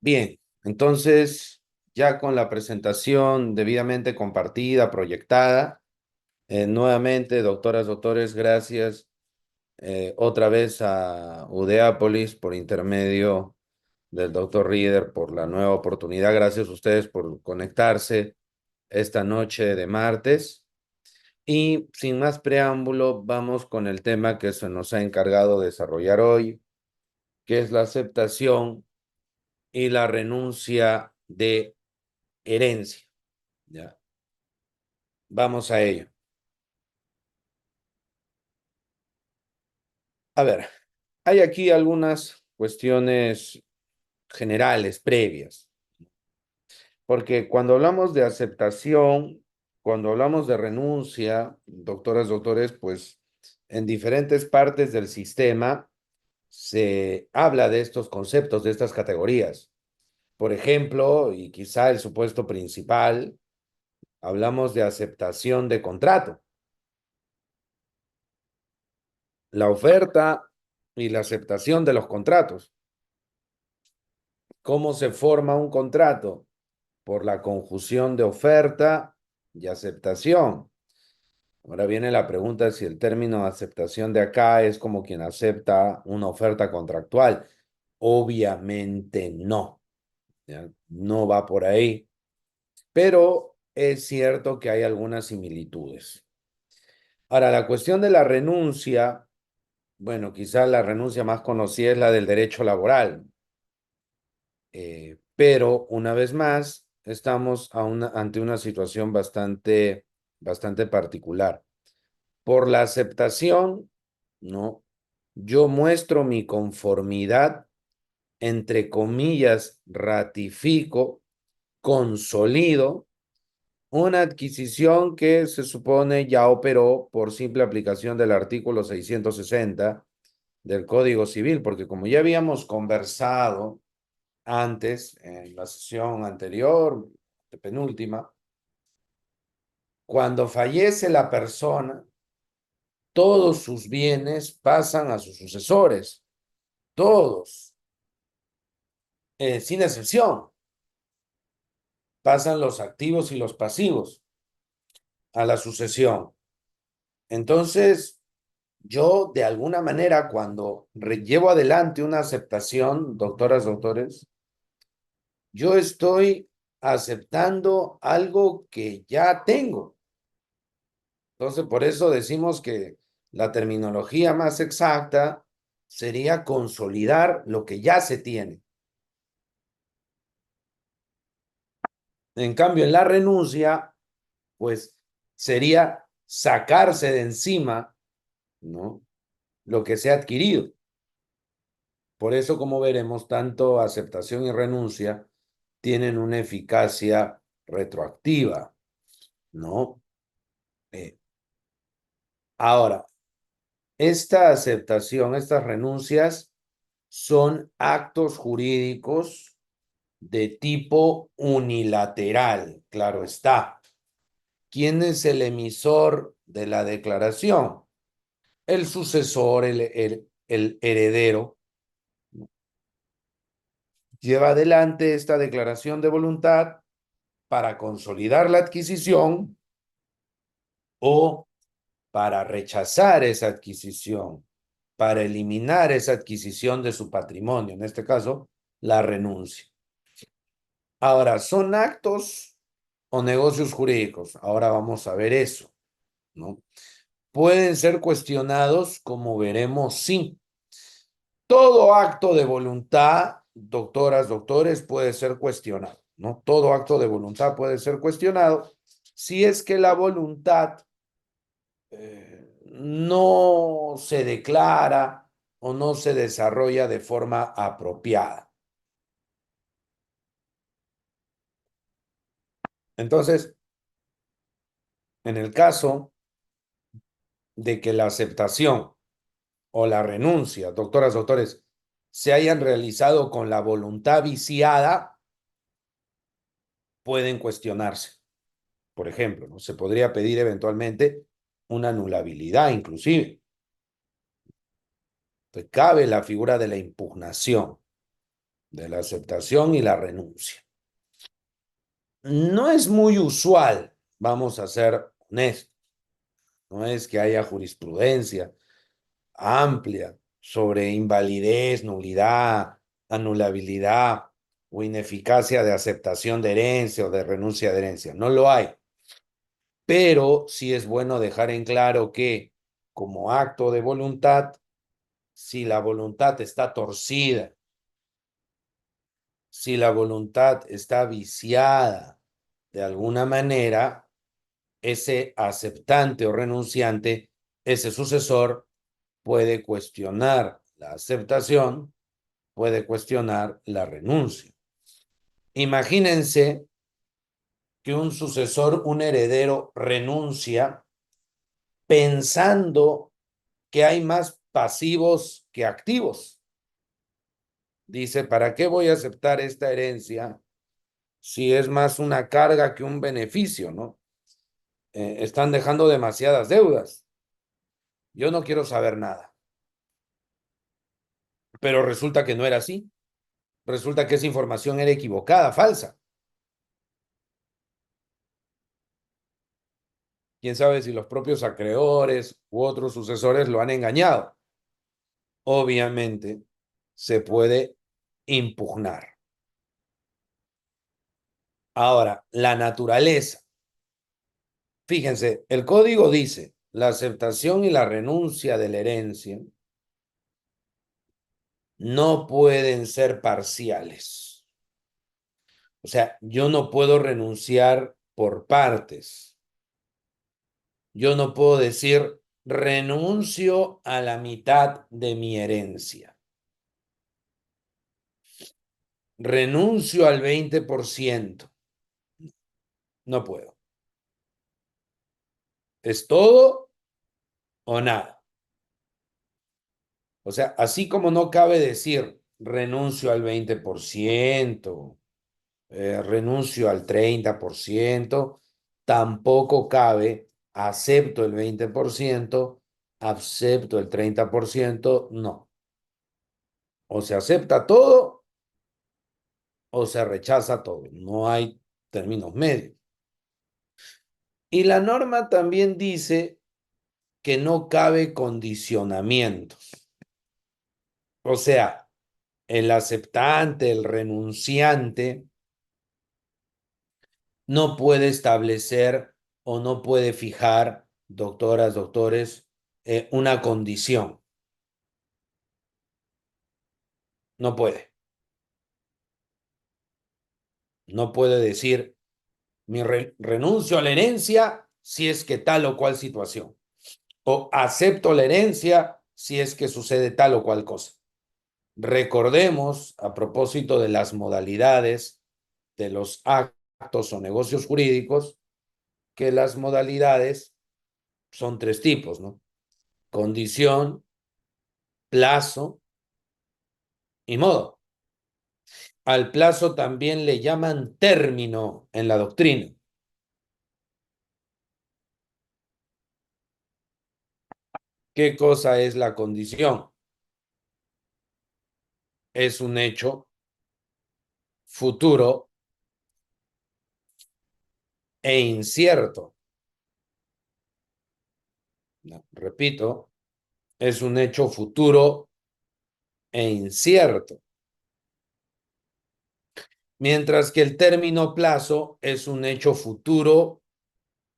Bien, entonces ya con la presentación debidamente compartida, proyectada, nuevamente, doctoras, doctores, gracias otra vez a Udeápolis por intermedio del doctor Rieder por la nueva oportunidad. Gracias a ustedes por conectarse esta noche de martes. Y sin más preámbulo, vamos con el tema que se nos ha encargado de desarrollar hoy, que es la aceptación y la renuncia de herencia. ¿Ya? Vamos a ello. A ver, hay aquí algunas cuestiones generales, previas, porque cuando hablamos de aceptación, cuando hablamos de renuncia, doctoras, doctores, pues en diferentes partes del sistema se habla de estos conceptos, de estas categorías. Por ejemplo, y quizá el supuesto principal, hablamos de aceptación de contrato. La oferta y la aceptación de los contratos. ¿Cómo se forma un contrato? Por la conjunción de oferta y aceptación. Ahora viene la pregunta si el término aceptación de acá es como quien acepta una oferta contractual. Obviamente no, ¿ya? No va por ahí, pero es cierto que hay algunas similitudes. Ahora, la cuestión de la renuncia, bueno, quizás la renuncia más conocida es la del derecho laboral. Pero una vez más, estamos ante una situación bastante particular. Por la aceptación, ¿no? Yo muestro mi conformidad, entre comillas, ratifico, consolido una adquisición que se supone ya operó por simple aplicación del artículo 660 del Código Civil, porque como ya habíamos conversado, antes, en la sesión anterior, de penúltima, cuando fallece la persona, todos sus bienes pasan a sus sucesores, todos, sin excepción, pasan los activos y los pasivos a la sucesión. Entonces, yo de alguna manera, cuando llevo adelante una aceptación, doctoras, doctores, yo estoy aceptando algo que ya tengo. Entonces, por eso decimos que la terminología más exacta sería consolidar lo que ya se tiene. En cambio, en la renuncia, pues sería sacarse de encima, ¿no? Lo que se ha adquirido. Por eso, como veremos, tanto aceptación y renuncia tienen una eficacia retroactiva, ¿no? Eh, ahora, esta aceptación, estas renuncias son actos jurídicos de tipo unilateral, claro está. ¿Quién es el emisor de la declaración? El sucesor, el heredero, lleva adelante esta declaración de voluntad para consolidar la adquisición o para rechazar esa adquisición, para eliminar esa adquisición de su patrimonio, en este caso, la renuncia. Ahora, ¿son actos o negocios jurídicos? Ahora vamos a ver eso, ¿no? Pueden ser cuestionados, como veremos, sí. Todo acto de voluntad, doctoras, doctores, puede ser cuestionado, ¿no? Todo acto de voluntad puede ser cuestionado si es que la voluntad no se declara o no se desarrolla de forma apropiada. Entonces, en el caso de que la aceptación o la renuncia, doctoras, doctores, se hayan realizado con la voluntad viciada, pueden cuestionarse. Por ejemplo, ¿no? Se podría pedir eventualmente una anulabilidad inclusive. Entonces, cabe la figura de la impugnación, de la aceptación y la renuncia. No es muy usual, vamos a ser honestos, no es que haya jurisprudencia amplia sobre invalidez, nulidad, anulabilidad o ineficacia de aceptación de herencia o de renuncia de herencia. No lo hay. Pero sí es bueno dejar en claro que como acto de voluntad, si la voluntad está torcida, si la voluntad está viciada de alguna manera, ese aceptante o renunciante, ese sucesor, puede cuestionar la aceptación, puede cuestionar la renuncia. Imagínense que un sucesor, un heredero, renuncia pensando que hay más pasivos que activos. Dice, ¿para qué voy a aceptar esta herencia si es más una carga que un beneficio, ¿no? Están dejando demasiadas deudas. Yo no quiero saber nada. Pero resulta que no era así. Resulta que esa información era equivocada, falsa. Quién sabe si los propios acreedores u otros sucesores lo han engañado. Obviamente se puede impugnar. Ahora, la naturaleza. Fíjense, el código dice, la aceptación y la renuncia de la herencia no pueden ser parciales. O sea, yo no puedo renunciar por partes. Yo no puedo decir, renuncio a la mitad de mi herencia. Renuncio al 20%. No puedo. Es todo o nada. O sea, así como no cabe decir renuncio al 20%, renuncio al 30%, tampoco cabe acepto el 20%, acepto el 30%, no. O se acepta todo o se rechaza todo. No hay términos medios. Y la norma también dice que no cabe condicionamientos. O sea, el aceptante, el renunciante, no puede establecer o no puede fijar, doctoras, doctores, una condición. No puede. No puede decir, renuncio a la herencia si es que tal o cual situación. O acepto la herencia si es que sucede tal o cual cosa. Recordemos, a propósito de las modalidades de los actos o negocios jurídicos, que las modalidades son tres tipos, ¿no? Condición, plazo y modo. Al plazo también le llaman término en la doctrina. ¿Qué cosa es la condición? Es un hecho futuro e incierto. No, repito, es un hecho futuro e incierto. Mientras que el término plazo es un hecho futuro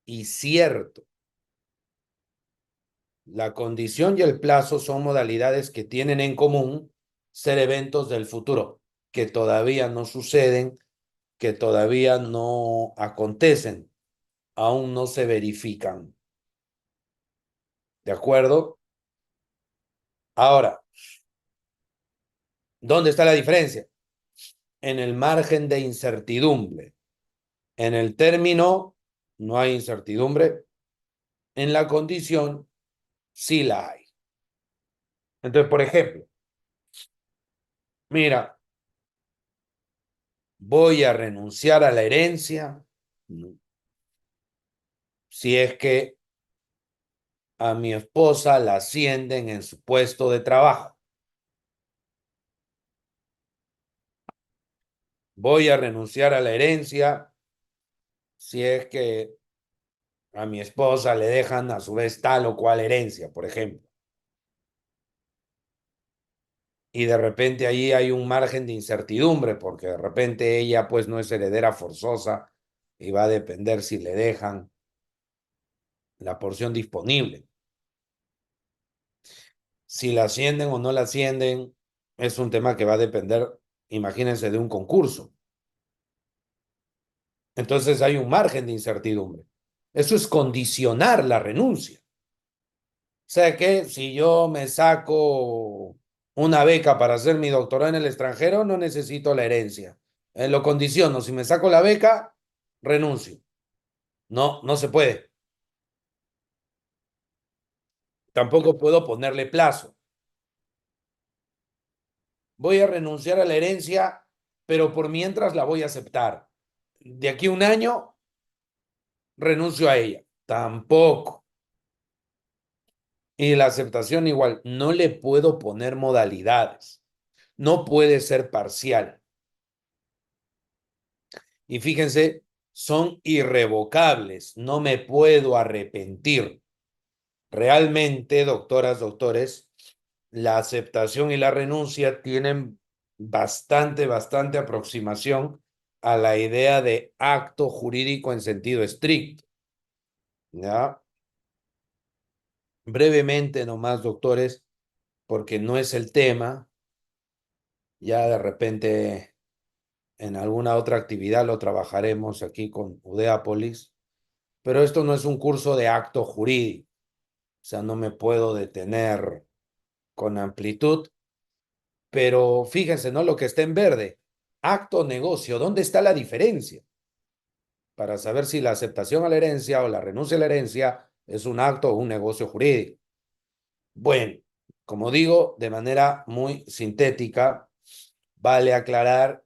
y cierto. La condición y el plazo son modalidades que tienen en común ser eventos del futuro, que todavía no suceden, que todavía no acontecen, aún no se verifican. ¿De acuerdo? Ahora, ¿dónde está la diferencia? En el margen de incertidumbre. En el término no hay incertidumbre, en la condición sí la hay. Entonces, por ejemplo, mira, voy a renunciar a la herencia si es que a mi esposa la ascienden en su puesto de trabajo. voy a renunciar a la herencia si es que a mi esposa le dejan a su vez tal o cual herencia, por ejemplo. Y de repente ahí hay un margen de incertidumbre, porque de repente ella pues no es heredera forzosa y va a depender si le dejan la porción disponible. Si la ascienden o no la ascienden, es un tema que va a depender, imagínense, de un concurso. Entonces hay un margen de incertidumbre. Eso es condicionar la renuncia. O sea que si yo me saco una beca para hacer mi doctorado en el extranjero, no necesito la herencia. Lo condiciono. Si me saco la beca, renuncio. No, no se puede. Tampoco puedo ponerle plazo. Voy a renunciar a la herencia, pero por mientras la voy a aceptar. De aquí a un año, renuncio a ella. Tampoco. Y la aceptación igual, no le puedo poner modalidades. No puede ser parcial. Y fíjense, son irrevocables. No me puedo arrepentir. Realmente, doctoras, doctores, la aceptación y la renuncia tienen bastante aproximación a la idea de acto jurídico en sentido estricto. ¿Ya? Brevemente nomás, doctores, porque no es el tema, ya de repente en alguna otra actividad lo trabajaremos aquí con Udeapolis, pero esto no es un curso de acto jurídico, o sea, no me puedo detener con amplitud, pero fíjense, ¿no? Lo que está en verde, acto negocio, ¿dónde está la diferencia? Para saber si la aceptación a la herencia o la renuncia a la herencia es un acto o un negocio jurídico. Bueno, como digo, de manera muy sintética, vale aclarar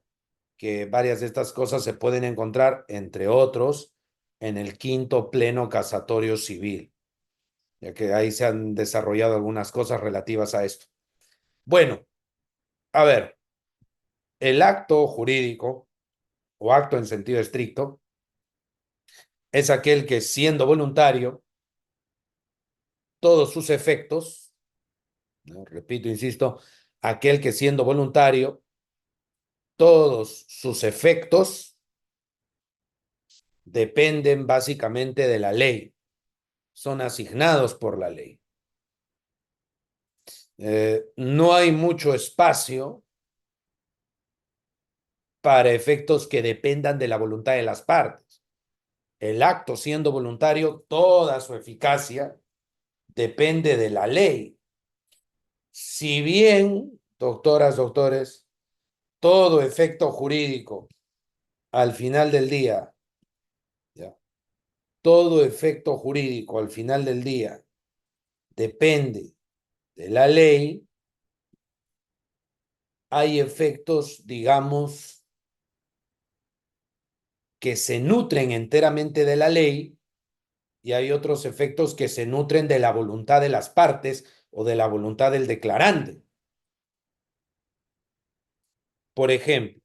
que varias de estas cosas se pueden encontrar, entre otros, en el quinto pleno casatorio civil, ya que ahí se han desarrollado algunas cosas relativas a esto. Bueno, a ver, el acto jurídico o acto en sentido estricto es aquel que, siendo voluntario, todos sus efectos, ¿no? Repito, insisto, aquel que siendo voluntario, todos sus efectos dependen básicamente de la ley, son asignados por la ley. No hay mucho espacio para efectos que dependan de la voluntad de las partes. El acto, siendo voluntario, toda su eficacia depende de la ley. Si bien, doctoras, doctores, todo efecto jurídico al final del día, ¿ya? Todo efecto jurídico al final del día depende de la ley, hay efectos, digamos, que se nutren enteramente de la ley y hay otros efectos que se nutren de la voluntad de las partes o de la voluntad del declarante. Por ejemplo,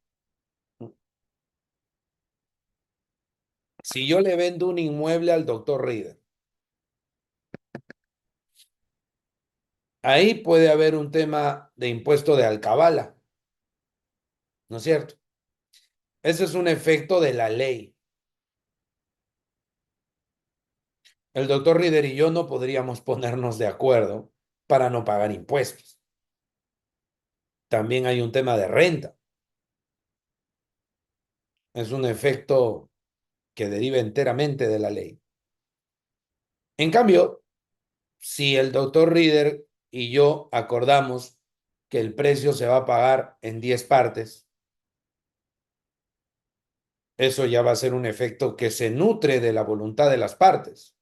si yo le vendo un inmueble al doctor Reader, ahí puede haber un tema de impuesto de alcabala, ¿no es cierto? Ese es un efecto de la ley. El doctor Reader y yo no podríamos ponernos de acuerdo para no pagar impuestos. También hay un tema de renta. Es un efecto que deriva enteramente de la ley. En cambio, si el doctor Reader y yo acordamos que el precio se va a pagar en 10 partes, eso ya va a ser un efecto que se nutre de la voluntad de las partes.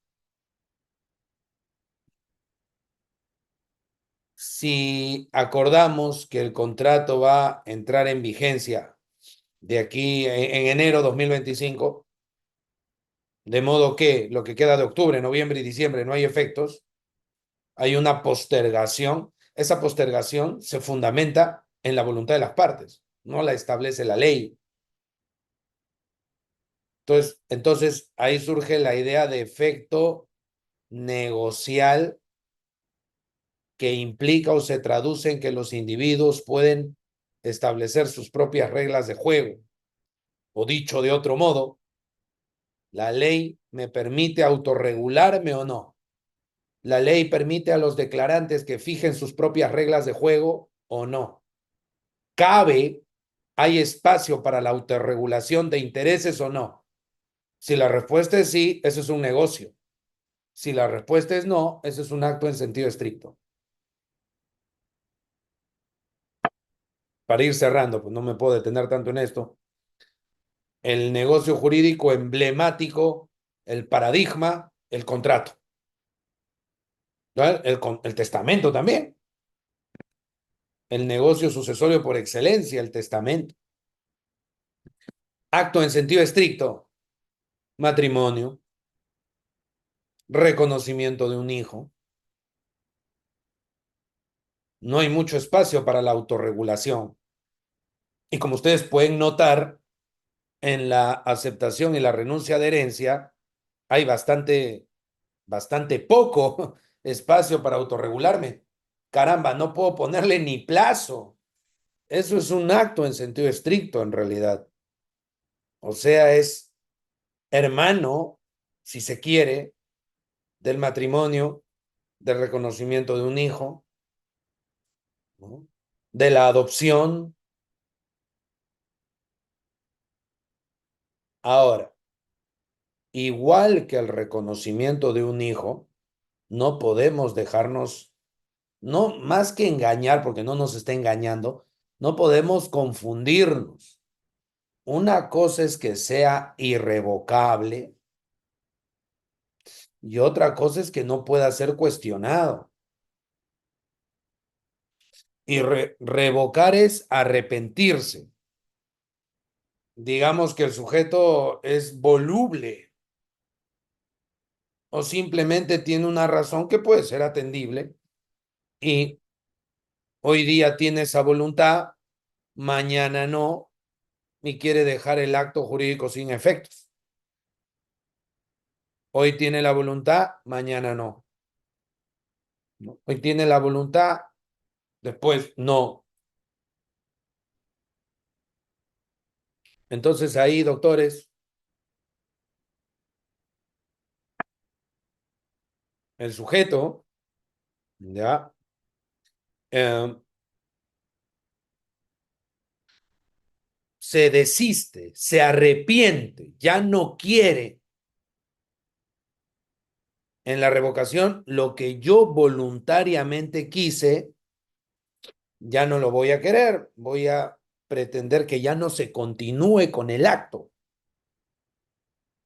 Si acordamos que el contrato va a entrar en vigencia de aquí en enero 2025, de modo que lo que queda de octubre, noviembre y diciembre no hay efectos, hay una postergación. Esa postergación se fundamenta en la voluntad de las partes, no la establece la ley. Entonces ahí surge la idea de efecto negocial que implica o se traduce en que los individuos pueden establecer sus propias reglas de juego. O dicho de otro modo, la ley me permite autorregularme o no. La ley permite a los declarantes que fijen sus propias reglas de juego o no. ¿Cabe, hay espacio para la autorregulación de intereses o no? Si la respuesta es sí, eso es un negocio. Si la respuesta es no, eso es un acto en sentido estricto. Para ir cerrando, pues no me puedo detener tanto en esto. El negocio jurídico emblemático, el paradigma, el contrato. ¿No? El testamento también. El negocio sucesorio por excelencia, el testamento. Acto en sentido estricto, matrimonio, reconocimiento de un hijo. No hay mucho espacio para la autorregulación. Y como ustedes pueden notar, en la aceptación y la renuncia de herencia hay bastante poco espacio para autorregularme. Caramba, no puedo ponerle ni plazo. Eso es un acto en sentido estricto, en realidad. O sea, es hermano, si se quiere, del matrimonio, del reconocimiento de un hijo, ¿no? De la adopción. Ahora, igual que el reconocimiento de un hijo, no podemos dejarnos, no más que engañar, porque no nos está engañando, no podemos confundirnos. Una cosa es que sea irrevocable y otra cosa es que no pueda ser cuestionado. Y revocar es arrepentirse. Digamos que el sujeto es voluble o simplemente tiene una razón que puede ser atendible y hoy día tiene esa voluntad, mañana no, y quiere dejar el acto jurídico sin efectos. Hoy tiene la voluntad, mañana no. Hoy tiene la voluntad, después no. Entonces ahí, doctores, el sujeto, ¿ya? Eh, se desiste, se arrepiente, ya no quiere en la revocación lo que yo voluntariamente quise, ya no lo voy a querer, voy a pretender que ya no se continúe con el acto.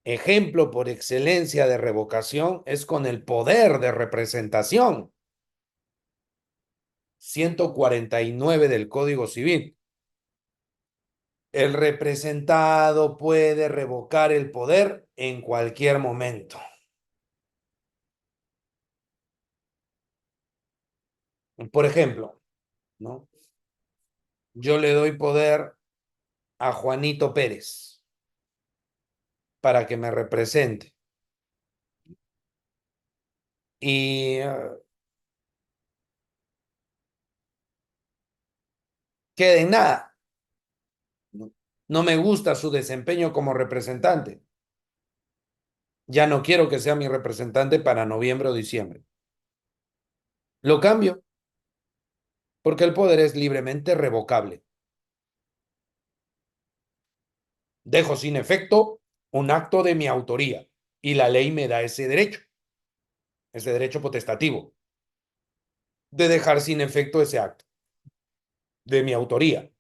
Ejemplo por excelencia de revocación es con el poder de representación. 149 del Código Civil. El representado puede revocar el poder en cualquier momento. Por ejemplo, ¿no? Yo le doy poder a Juanito Pérez para que me represente. Y queda en nada. No me gusta su desempeño como representante. Ya no quiero que sea mi representante para noviembre o diciembre. Lo cambio porque el poder es libremente revocable. Dejo sin efecto un acto de mi autoría y la ley me da ese derecho potestativo de dejar sin efecto ese acto de mi autoría,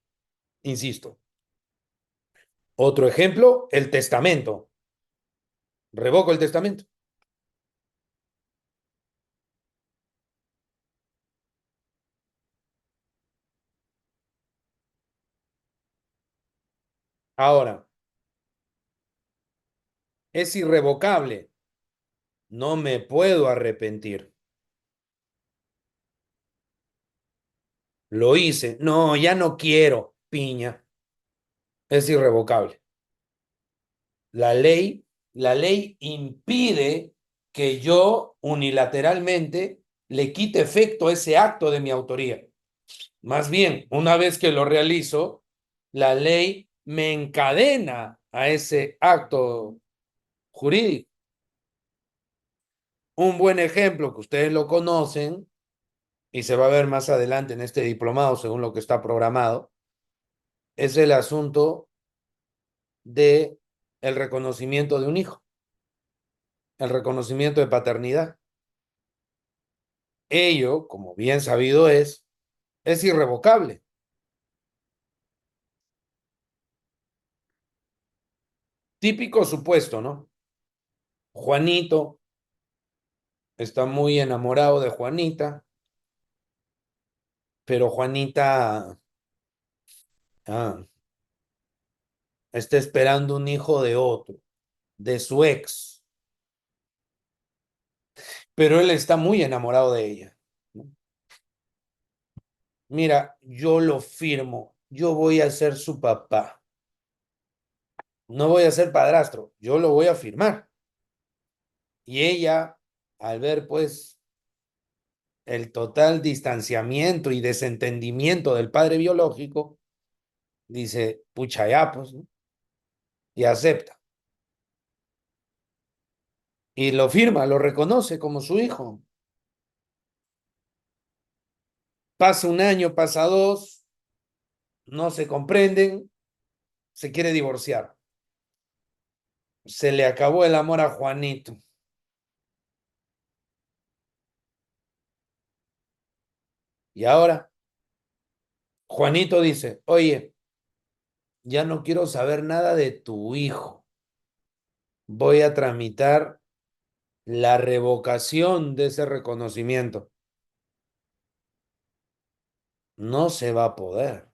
insisto. Otro ejemplo, el testamento. Revoco el testamento. Ahora, es irrevocable. No me puedo arrepentir. Lo hice. No, ya no quiero. Piña. Es irrevocable. La ley, la ley impide que yo unilateralmente le quite efecto a ese acto de mi autoría. Más bien, una vez que lo realizo, la ley me encadena a ese acto jurídico. Un buen ejemplo que ustedes lo conocen y se va a ver más adelante en este diplomado, según lo que está programado, es el asunto de el reconocimiento de un hijo, el reconocimiento de paternidad. Ello, como bien sabido es irrevocable. Típico supuesto, ¿no? Juanito está muy enamorado de Juanita, pero Juanita ah, está esperando un hijo de otro, de su ex, pero él está muy enamorado de ella, ¿no? Mira, yo lo firmo, yo voy a ser su papá, no voy a ser padrastro, yo lo voy a firmar. Y ella, al ver pues el total distanciamiento y desentendimiento del padre biológico, dice, pucha ya, pues, ¿no? Y acepta. Y lo firma, lo reconoce como su hijo. Pasa un año, pasa dos, no se comprenden, se quiere divorciar. Se le acabó el amor a Juanito. Y ahora Juanito dice, oye, ya no quiero saber nada de tu hijo. Voy a tramitar la revocación de ese reconocimiento. No se va a poder,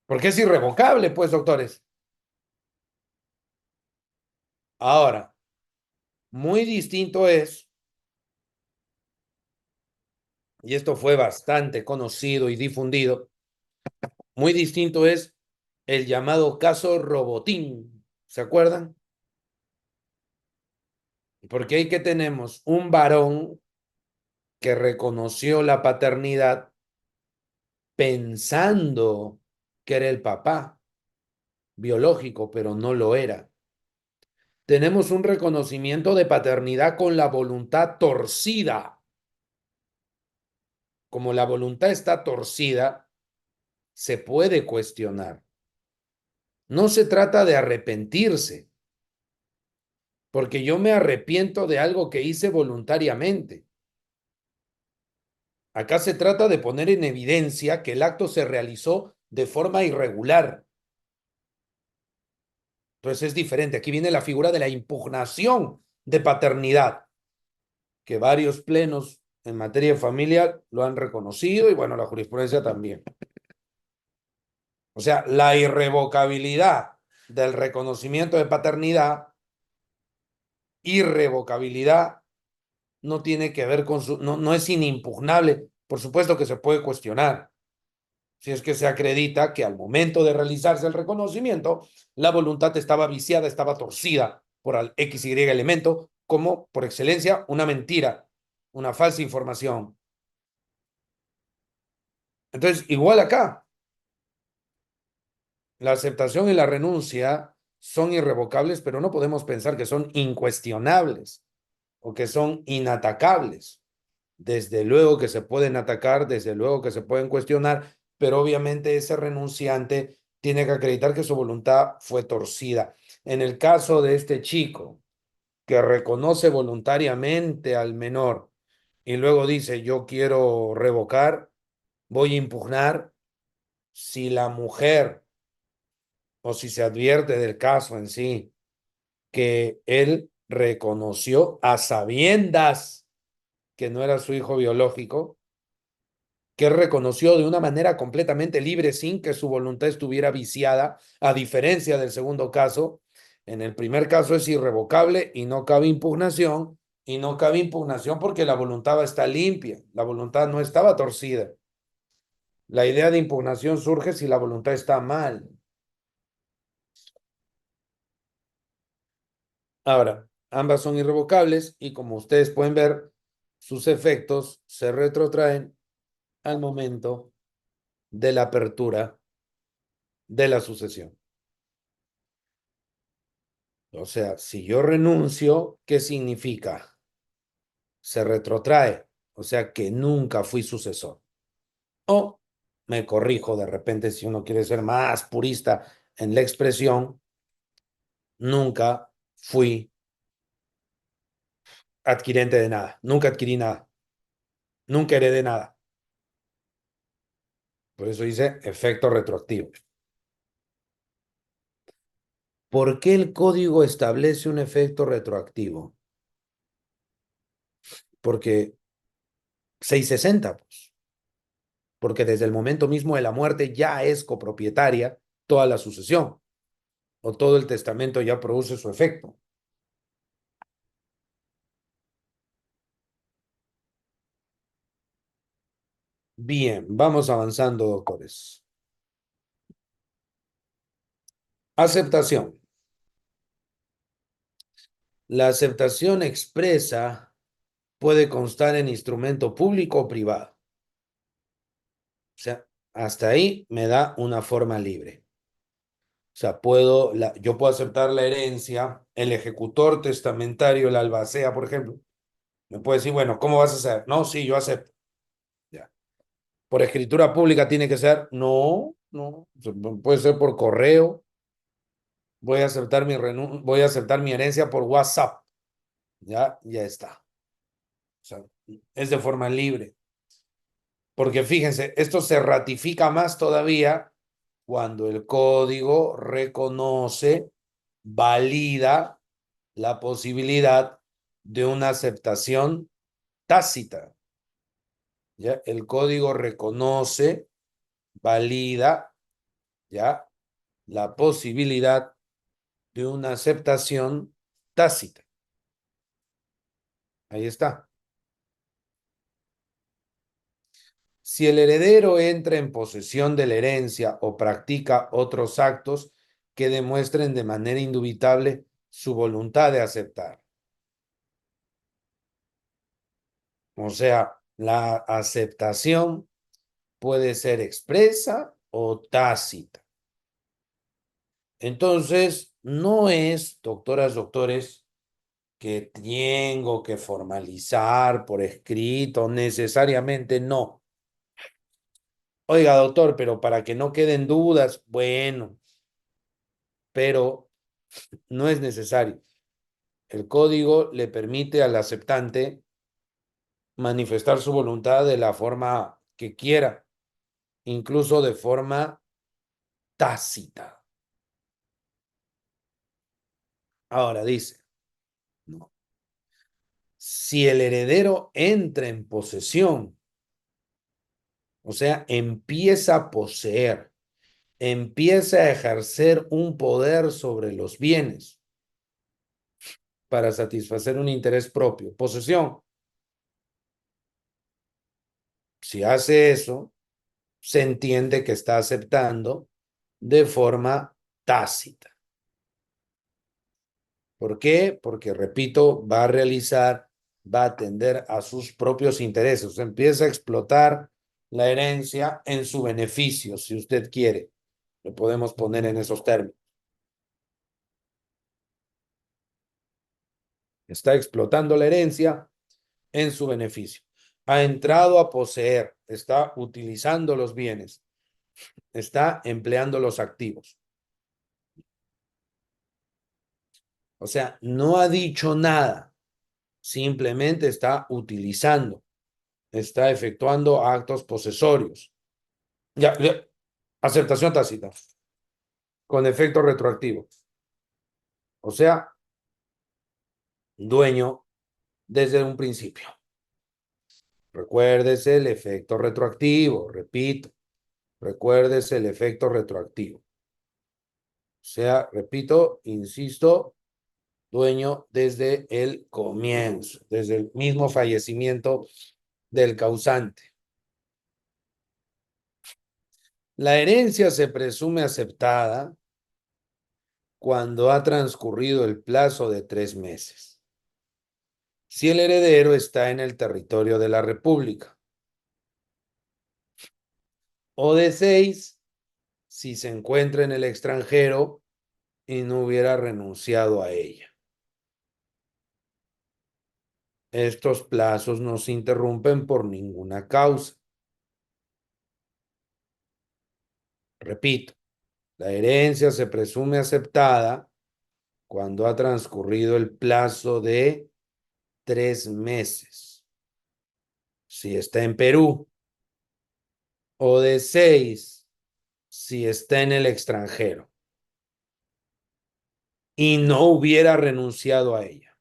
porque es irrevocable, pues, doctores. Ahora, muy distinto es, y esto fue bastante conocido y difundido, muy distinto es el llamado caso Robotín. ¿Se acuerdan? Porque ahí que tenemos un varón que reconoció la paternidad pensando que era el papá biológico, pero no lo era. Tenemos un reconocimiento de paternidad con la voluntad torcida. Como la voluntad está torcida, se puede cuestionar. No se trata de arrepentirse, porque yo me arrepiento de algo que hice voluntariamente. Acá se trata de poner en evidencia que el acto se realizó de forma irregular. Entonces es diferente. Aquí viene la figura de la impugnación de paternidad, que varios plenos en materia familiar lo han reconocido y bueno, la jurisprudencia también. O sea, la irrevocabilidad del reconocimiento de paternidad, irrevocabilidad, no tiene que ver con su, no, no es inimpugnable. Por supuesto que se puede cuestionar si es que se acredita que al momento de realizarse el reconocimiento, la voluntad estaba viciada, estaba torcida por el X, Y elemento, como por excelencia una mentira, una falsa información. Entonces, igual acá, la aceptación y la renuncia son irrevocables, pero no podemos pensar que son incuestionables o que son inatacables. Desde luego que se pueden atacar, desde luego que se pueden cuestionar, pero obviamente ese renunciante tiene que acreditar que su voluntad fue torcida. En el caso de este chico que reconoce voluntariamente al menor y luego dice, yo quiero revocar, voy a impugnar, si la mujer o si se advierte del caso en sí que él reconoció a sabiendas que no era su hijo biológico, que reconoció de una manera completamente libre sin que su voluntad estuviera viciada, a diferencia del segundo caso. En el primer caso es irrevocable y no cabe impugnación, y no cabe impugnación porque la voluntad está limpia, la voluntad no estaba torcida. La idea de impugnación surge si la voluntad está mal. Ahora, ambas son irrevocables y como ustedes pueden ver, sus efectos se retrotraen al momento de la apertura de la sucesión. O sea, si yo renuncio, ¿qué significa? Se retrotrae, o sea que nunca fui sucesor. O me corrijo de repente si uno quiere ser más purista en la expresión, nunca fui adquirente de nada, nunca adquirí nada, nunca heredé nada. Por eso dice efecto retroactivo. ¿Por qué el código establece un efecto retroactivo? Porque 660, pues. Porque desde el momento mismo de la muerte ya es copropietaria toda la sucesión o todo el testamento ya produce su efecto. Bien, vamos avanzando, doctores. Aceptación. La aceptación expresa puede constar en instrumento público o privado. O sea, hasta ahí me da una forma libre. O sea, yo puedo aceptar la herencia, el ejecutor testamentario, el albacea, por ejemplo. Me puede decir, bueno, ¿cómo vas a hacer? No, sí, yo acepto. Ya. Por escritura pública tiene que ser, no, no, puede ser por correo. Voy a aceptar mi herencia por WhatsApp. Ya, ya está. O sea, es de forma libre. Porque fíjense, esto se ratifica más todavía cuando el código reconoce, valida la posibilidad de una aceptación tácita. ¿Ya? El código reconoce, valida, ¿ya? La posibilidad de una aceptación tácita. Ahí está. Si el heredero entra en posesión de la herencia o practica otros actos que demuestren de manera indubitable su voluntad de aceptar. O sea, la aceptación puede ser expresa o tácita. Entonces, no es, doctoras, doctores, que tengo que formalizar por escrito, necesariamente no. Oiga, doctor, pero para que no queden dudas, bueno, pero no es necesario. El código le permite al aceptante manifestar su voluntad de la forma que quiera, incluso de forma tácita. Ahora dice, no. Si el heredero entra en posesión, o sea, empieza a poseer, empieza a ejercer un poder sobre los bienes para satisfacer un interés propio. Posesión, si hace eso, se entiende que está aceptando de forma tácita. ¿Por qué? Porque, repito, va a atender a sus propios intereses. O sea, empieza a explotar la herencia en su beneficio, si usted quiere. Lo podemos poner en esos términos. Está explotando la herencia en su beneficio. Ha entrado a poseer, está utilizando los bienes, está empleando los activos. O sea, no ha dicho nada, simplemente está utilizando, está efectuando actos posesorios. Ya, ya. Aceptación tácita, con efecto retroactivo. O sea, dueño desde un principio. Recuérdese el efecto retroactivo, repito, recuérdese el efecto retroactivo. O sea, repito, insisto, dueño desde el comienzo, desde el mismo fallecimiento del causante. La herencia se presume aceptada cuando ha transcurrido el plazo de 3 meses. Si el heredero está en el territorio de la República. O de 6, si se encuentra en el extranjero y no hubiera renunciado a ella. Estos plazos no se interrumpen por ninguna causa. Repito, la herencia se presume aceptada cuando ha transcurrido el plazo de 3 meses. Si está en Perú. O de 6, si está en el extranjero y no hubiera renunciado a ella.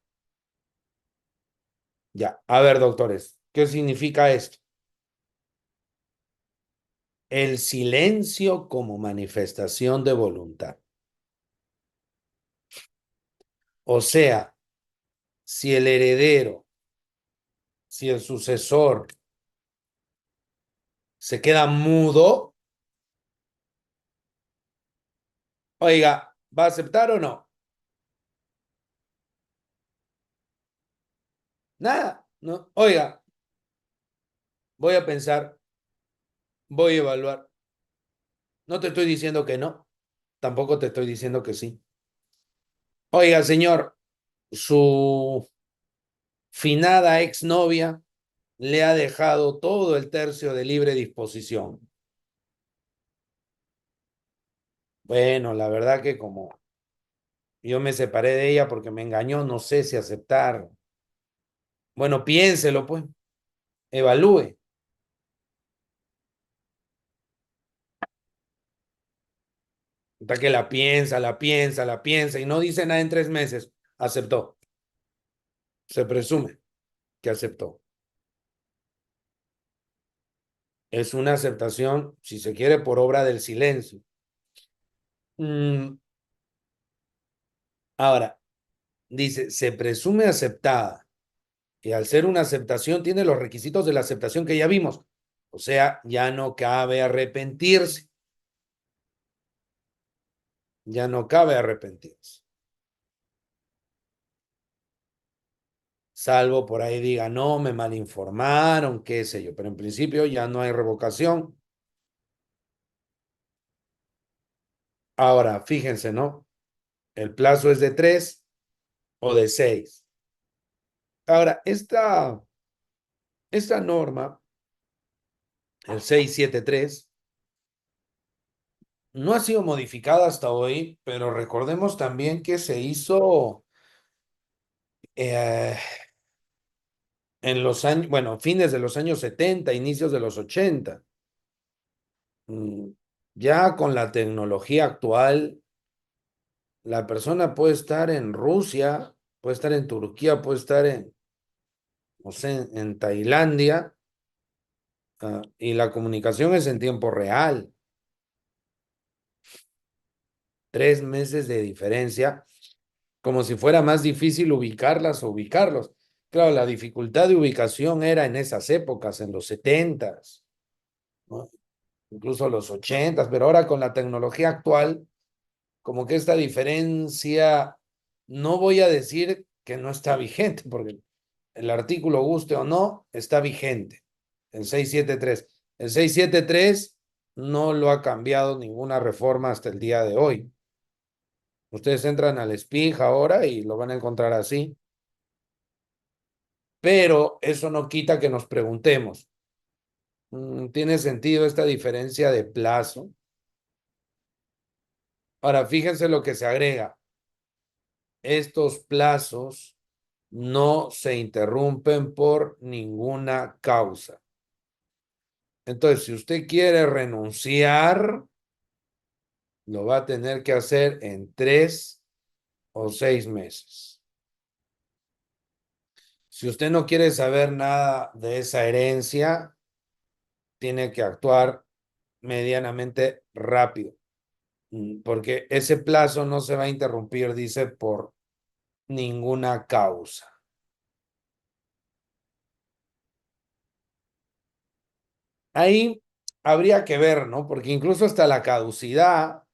Ya, a ver, doctores, ¿qué significa esto? El silencio como manifestación de voluntad. O sea, si el heredero, si el sucesor se queda mudo, oiga, ¿va a aceptar o no? Nada, no. Oiga, voy a pensar, voy a evaluar. No te estoy diciendo que no, tampoco te estoy diciendo que sí. Oiga, señor, su finada exnovia le ha dejado todo el tercio de libre disposición. Bueno, la verdad que como yo me separé de ella porque me engañó, no sé si aceptar. Bueno, piénselo, pues, evalúe. Hasta que la piensa y no dice nada en 3 meses. Aceptó. Se presume que aceptó. Es una aceptación, si se quiere, por obra del silencio. Mm, Ahora, dice, se presume aceptada. Y al ser una aceptación, tiene los requisitos de la aceptación que ya vimos. O sea, ya no cabe arrepentirse. Ya no cabe arrepentirse. Salvo por ahí diga, no, me malinformaron, qué sé yo. Pero en principio ya no hay revocación. Ahora, fíjense, ¿no? El plazo es de 3 o de 6. Ahora, esta norma, el 673, no ha sido modificada hasta hoy, pero recordemos también que se hizo eh, en los años, bueno, fines de los años 70, inicios de los 80. Mm, Ya con la tecnología actual, la persona puede estar en Rusia, puede estar en Turquía, puede estar no sé, en Tailandia, y la comunicación es en tiempo real. 3 meses de diferencia, como si fuera más difícil ubicarlas o ubicarlos. Claro, la dificultad de ubicación era en esas épocas, en los 70s, ¿no? Incluso los 80s, pero ahora con la tecnología actual, como que esta diferencia, no voy a decir que no está vigente, porque el artículo, guste o no, está vigente, el 673. El 673 no lo ha cambiado ninguna reforma hasta el día de hoy. Ustedes entran al SPIG ahora y lo van a encontrar así. Pero eso no quita que nos preguntemos, ¿tiene sentido esta diferencia de plazo? Ahora, fíjense lo que se agrega. Estos plazos no se interrumpen por ninguna causa. Entonces, si usted quiere renunciar, lo va a tener que hacer en 3 o 6 meses. Si usted no quiere saber nada de esa herencia, tiene que actuar medianamente rápido, porque ese plazo no se va a interrumpir, dice, por ninguna causa. Ahí habría que ver, ¿no? Porque incluso hasta la caducidad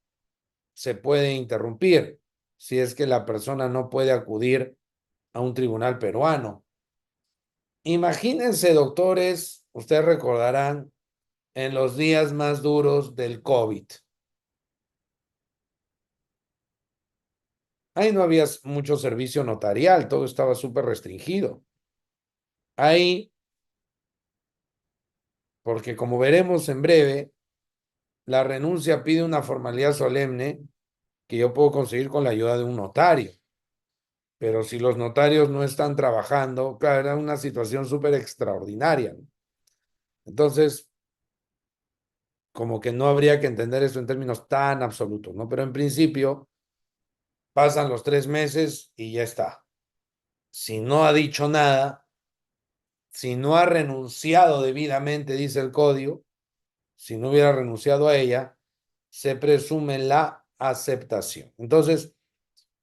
se puede interrumpir. si es que la persona no puede acudir a un tribunal peruano. Imagínense, doctores, ustedes recordarán en los días más duros del COVID. Ahí no había mucho servicio notarial, todo estaba súper restringido. Ahí, porque como veremos en breve, la renuncia pide una formalidad solemne que yo puedo conseguir con la ayuda de un notario. Pero si los notarios no están trabajando, claro, era una situación súper extraordinaria. Entonces, como que no habría que entender esto en términos tan absolutos, ¿no? Pero en principio, pasan los 3 meses y ya está. Si no ha dicho nada, si no ha renunciado debidamente, dice el código, si no hubiera renunciado a ella, se presume la aceptación. Entonces,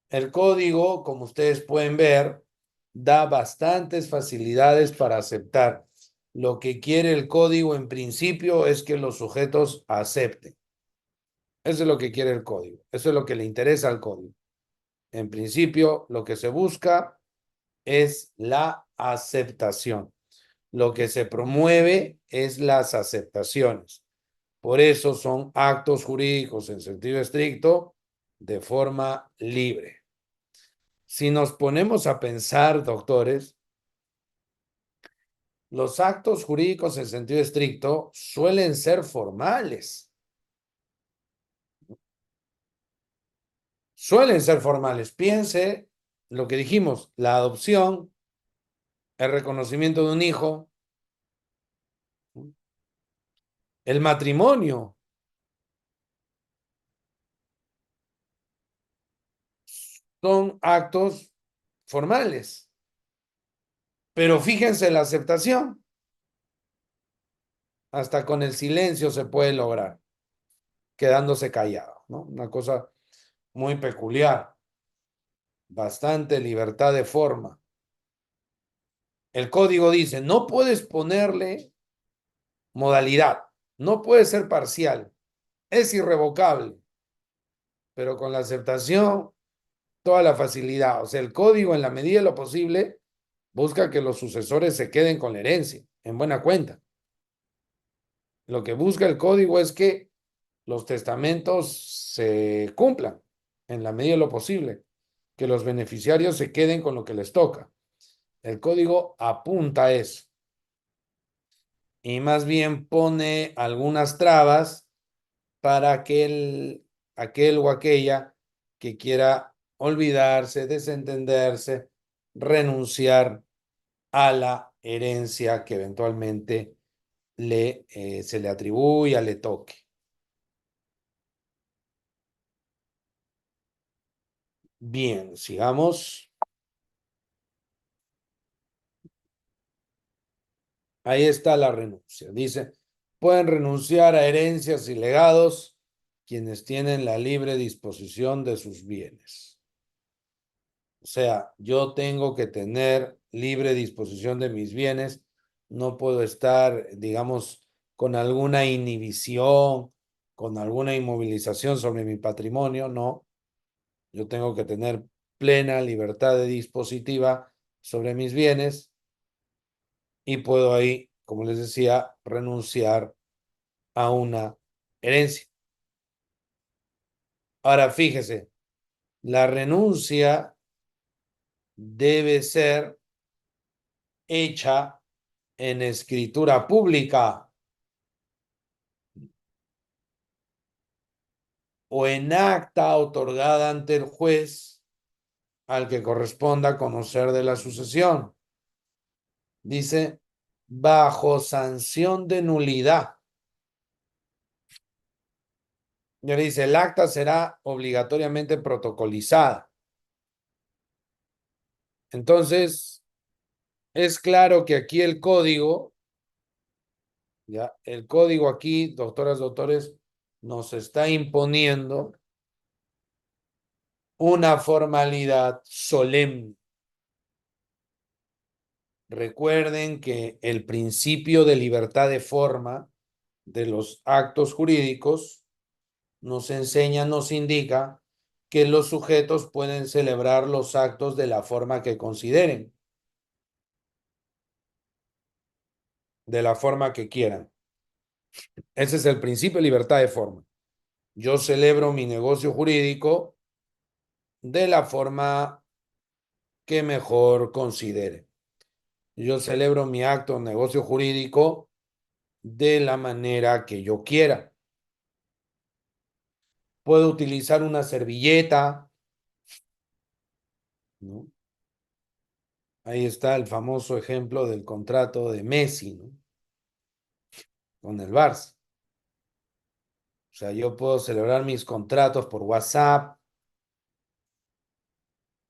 el código, como ustedes pueden ver, da bastantes facilidades para aceptar. Lo que quiere el código en principio es que los sujetos acepten. Eso es lo que quiere el código. Eso es lo que le interesa al código. En principio, lo que se busca es la aceptación. Lo que se promueve es las aceptaciones. Por eso son actos jurídicos en sentido estricto de forma libre. Si nos ponemos a pensar, doctores, los actos jurídicos en sentido estricto suelen ser formales. Suelen ser formales. Piense lo que dijimos, la adopción, el reconocimiento de un hijo, el matrimonio. Son actos formales. Pero fíjense la aceptación. Hasta con el silencio se puede lograr, quedándose callado, ¿no? Una cosa muy peculiar. Bastante libertad de forma. El código dice, no puedes ponerle modalidad, no puede ser parcial, es irrevocable, pero con la aceptación, toda la facilidad. O sea, el código en la medida de lo posible busca que los sucesores se queden con la herencia, en buena cuenta. Lo que busca el código es que los testamentos se cumplan en la medida de lo posible, que los beneficiarios se queden con lo que les toca. El código apunta a eso y más bien pone algunas trabas para aquel o aquella que quiera olvidarse, desentenderse, renunciar a la herencia que eventualmente se le atribuya, le toque. Bien, sigamos. Ahí está la renuncia. Dice, pueden renunciar a herencias y legados quienes tienen la libre disposición de sus bienes. O sea, yo tengo que tener libre disposición de mis bienes. No puedo estar, digamos, con alguna inhibición, con alguna inmovilización sobre mi patrimonio. No, yo tengo que tener plena libertad de dispositiva sobre mis bienes y puedo ahí, como les decía, renunciar a una herencia. Ahora, fíjese, la renuncia debe ser hecha en escritura pública o en acta otorgada ante el juez al que corresponda conocer de la sucesión. Dice, bajo sanción de nulidad. Ya dice, el acta será obligatoriamente protocolizada. Entonces, es claro que aquí el código, ya, el código aquí, doctoras, doctores, nos está imponiendo una formalidad solemne. Recuerden que el principio de libertad de forma de los actos jurídicos nos enseña, nos indica que los sujetos pueden celebrar los actos de la forma que consideren, de la forma que quieran. Ese es el principio de libertad de forma. Yo celebro mi negocio jurídico de la forma que mejor considere. Yo celebro mi acto o negocio jurídico de la manera que yo quiera. Puedo utilizar una servilleta, ¿no? Ahí está el famoso ejemplo del contrato de Messi, ¿no? Con el Barça. O sea, yo puedo celebrar mis contratos por WhatsApp,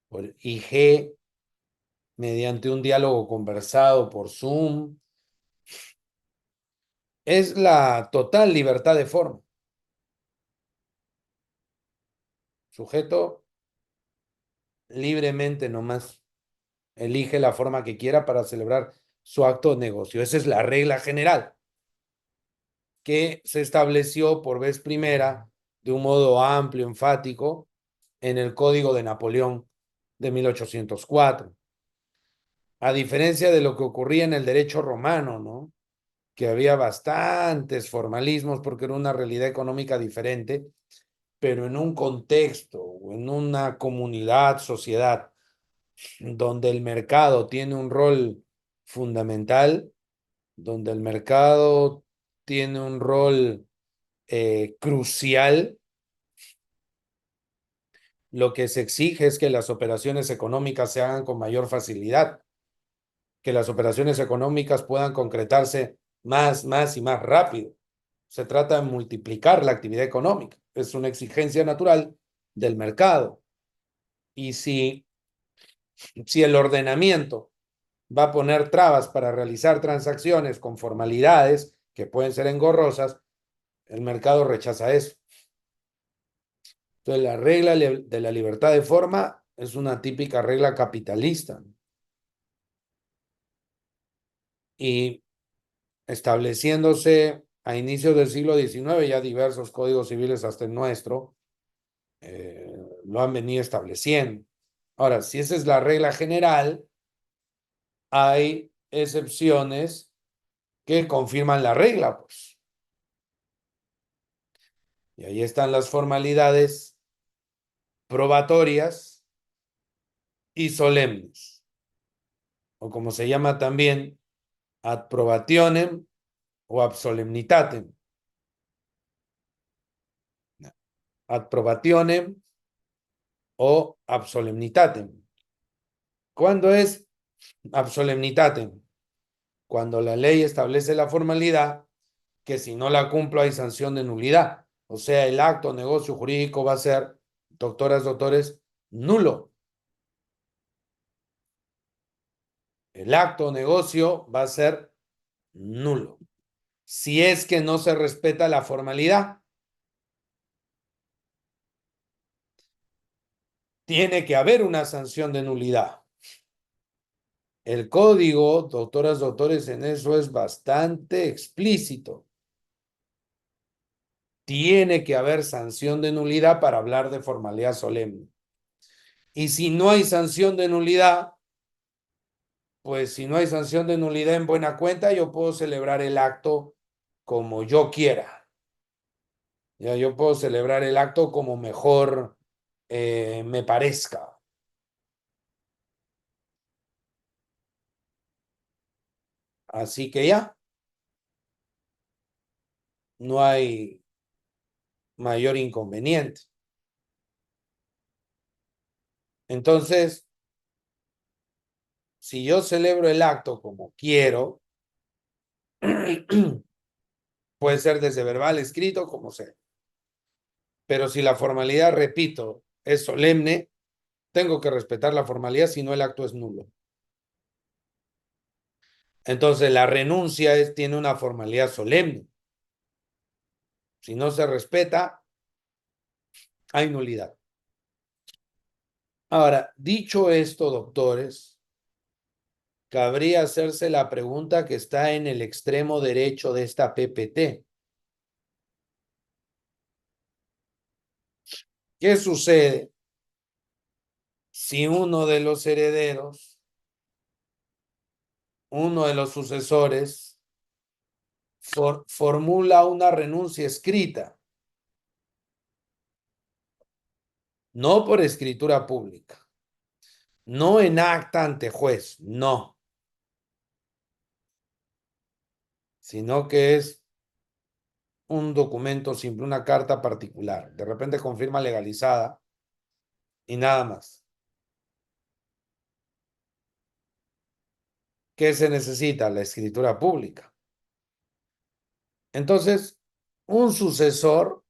por IG, mediante un diálogo conversado por Zoom. Es la total libertad de forma. Sujeto libremente nomás elige la forma que quiera para celebrar su acto de negocio. Esa es la regla general que se estableció por vez primera de un modo amplio, enfático, en el Código de Napoleón de 1804. A diferencia de lo que ocurría en el derecho romano, ¿no? Que había bastantes formalismos porque era una realidad económica diferente, pero en un contexto o en una comunidad, sociedad, donde el mercado tiene un rol fundamental, donde el mercado tiene un rol crucial, lo que se exige es que las operaciones económicas se hagan con mayor facilidad, que las operaciones económicas puedan concretarse más y más rápido. Se trata de multiplicar la actividad económica. Es una exigencia natural del mercado. Y si el ordenamiento va a poner trabas para realizar transacciones con formalidades que pueden ser engorrosas, el mercado rechaza eso. Entonces, la regla de la libertad de forma es una típica regla capitalista. Y estableciéndose a inicios del siglo XIX, ya diversos códigos civiles hasta el nuestro lo han venido estableciendo. Ahora, si esa es la regla general, hay excepciones que confirman la regla, pues. Y ahí están las formalidades probatorias y solemnes, o como se llama también, ad probationem o ab solemnitatem. Ad probationem o ab solemnitatem. ¿Cuándo es ab solemnitatem? Cuando la ley establece la formalidad que si no la cumplo hay sanción de nulidad. O sea, el acto o negocio jurídico va a ser, doctoras, doctores, nulo. El acto o negocio va a ser nulo. Si es que no se respeta la formalidad, tiene que haber una sanción de nulidad. El código, doctoras, doctores, en eso es bastante explícito. Tiene que haber sanción de nulidad para hablar de formalidad solemne. Y si no hay sanción de nulidad, pues si no hay sanción de nulidad en buena cuenta, yo puedo celebrar el acto como yo quiera. Ya, yo puedo celebrar el acto como mejor me parezca. Así que ya, no hay mayor inconveniente. Entonces, si yo celebro el acto como quiero, puede ser desde verbal, escrito, como sea. Pero si la formalidad, repito, es solemne, tengo que respetar la formalidad, si no el acto es nulo. Entonces, la renuncia tiene una formalidad solemne. Si no se respeta, hay nulidad. Ahora, dicho esto, doctores, cabría hacerse la pregunta que está en el extremo derecho de esta PPT. ¿Qué sucede si uno de los herederos, uno de los sucesores, formula una renuncia escrita, no por escritura pública, no en acta ante juez, no, sino que es un documento simple, una carta particular, de repente con firma legalizada y nada más? ¿Qué se necesita? La escritura pública. Entonces, un sucesor,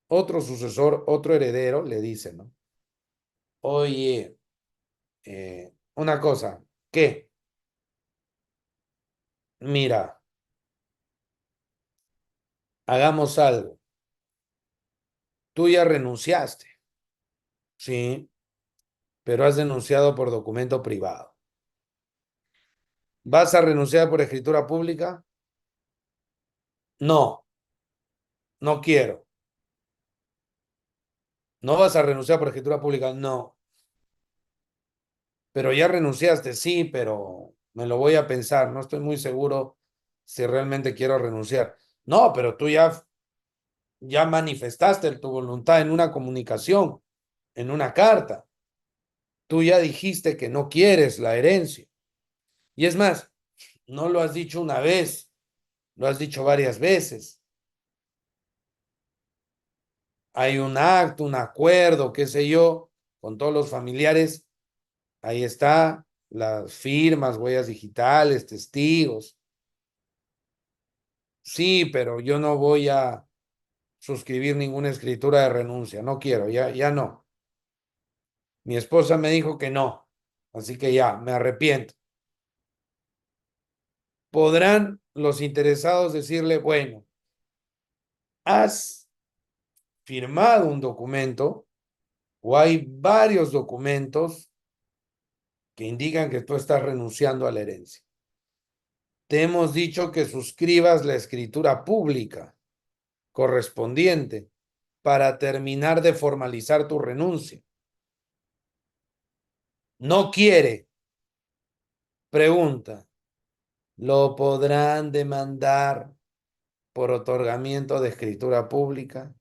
otro sucesor, otro heredero le dice, ¿no? Oye, una cosa, ¿qué? Mira, hagamos algo. Tú ya renunciaste, sí, pero has denunciado por documento privado. ¿Vas a renunciar por escritura pública? No, no quiero. ¿No vas a renunciar por escritura pública? No. Pero ya renunciaste, sí, pero me lo voy a pensar. No estoy muy seguro si realmente quiero renunciar. No, pero tú ya manifestaste tu voluntad en una comunicación, en una carta. Tú ya dijiste que no quieres la herencia. Y es más, no lo has dicho una vez, lo has dicho varias veces. Hay un acto, un acuerdo, qué sé yo, con todos los familiares. Ahí está, las firmas, huellas digitales, testigos. Sí, pero yo no voy a suscribir ninguna escritura de renuncia. No quiero, ya no. Mi esposa me dijo que no, así que ya, me arrepiento. Podrán los interesados decirle, bueno, has firmado un documento o hay varios documentos que indican que tú estás renunciando a la herencia. Te hemos dicho que suscribas la escritura pública correspondiente para terminar de formalizar tu renuncia. No quiere, pregunta, ¿lo podrán demandar por otorgamiento de escritura pública?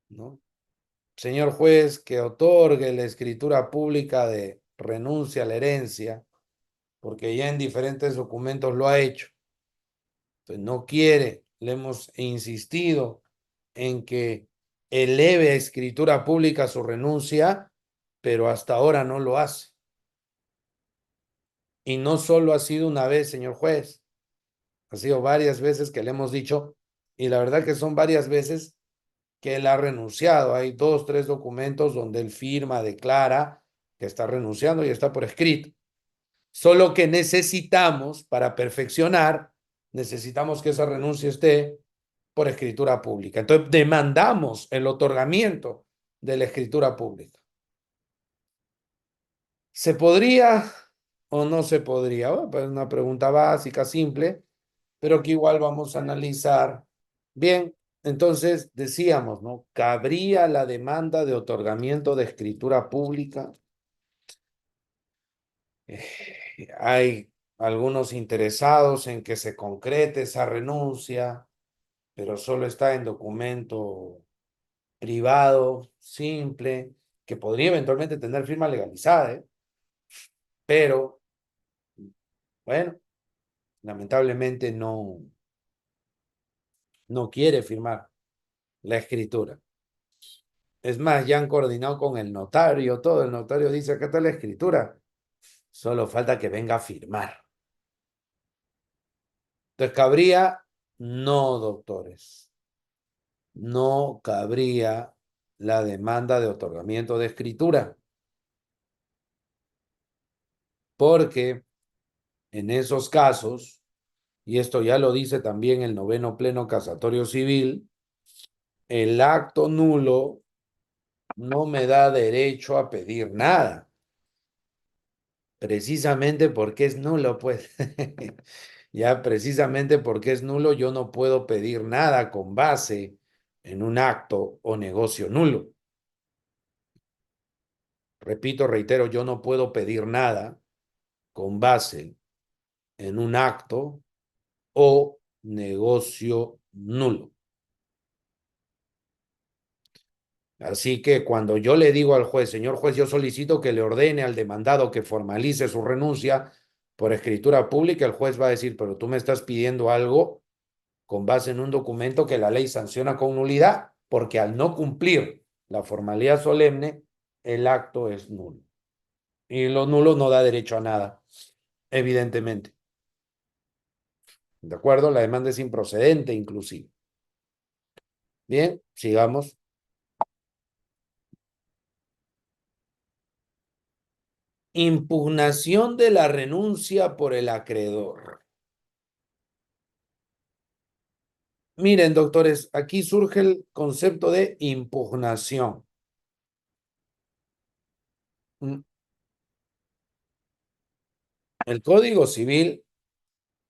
¿No? Señor juez, que otorgue la escritura pública de renuncia a la herencia, porque ya en diferentes documentos lo ha hecho. Entonces no quiere, le hemos insistido en que eleve a escritura pública su renuncia, pero hasta ahora no lo hace. Y no solo ha sido una vez, señor juez, ha sido varias veces que le hemos dicho, y la verdad que son varias veces que él ha renunciado. Hay 2, 3 documentos donde él firma, declara que está renunciando y está por escrito. Solo que necesitamos, para perfeccionar, necesitamos que esa renuncia esté por escritura pública. Entonces, demandamos el otorgamiento de la escritura pública. ¿Se podría o no se podría? Bueno, pues una pregunta básica, simple, pero que igual vamos a analizar. Bien, entonces decíamos, ¿no? ¿Cabría la demanda de otorgamiento de escritura pública? Hay algunos interesados en que se concrete esa renuncia, pero solo está en documento privado, simple, que podría eventualmente tener firma legalizada, ¿eh? Pero, bueno, lamentablemente no quiere firmar la escritura. Es más, ya han coordinado con el notario, todo. El notario dice, acá está la escritura. Solo falta que venga a firmar. Entonces, ¿cabría? No, doctores. No cabría la demanda de otorgamiento de escritura, porque en esos casos, y esto ya lo dice también el noveno pleno casatorio civil, el acto nulo no me da derecho a pedir nada, precisamente porque es nulo, pues. Ya precisamente porque es nulo, yo no puedo pedir nada con base en un acto o negocio nulo. Repito, reitero, yo no puedo pedir nada con base en un acto o negocio nulo. Así que cuando yo le digo al juez, señor juez, yo solicito que le ordene al demandado que formalice su renuncia por escritura pública, el juez va a decir, pero tú me estás pidiendo algo con base en un documento que la ley sanciona con nulidad, porque al no cumplir la formalidad solemne, el acto es nulo. Y lo nulo no da derecho a nada, evidentemente. ¿De acuerdo? La demanda es improcedente, inclusive. Bien, sigamos. Impugnación de la renuncia por el acreedor. Miren, doctores, aquí surge el concepto de impugnación. El Código Civil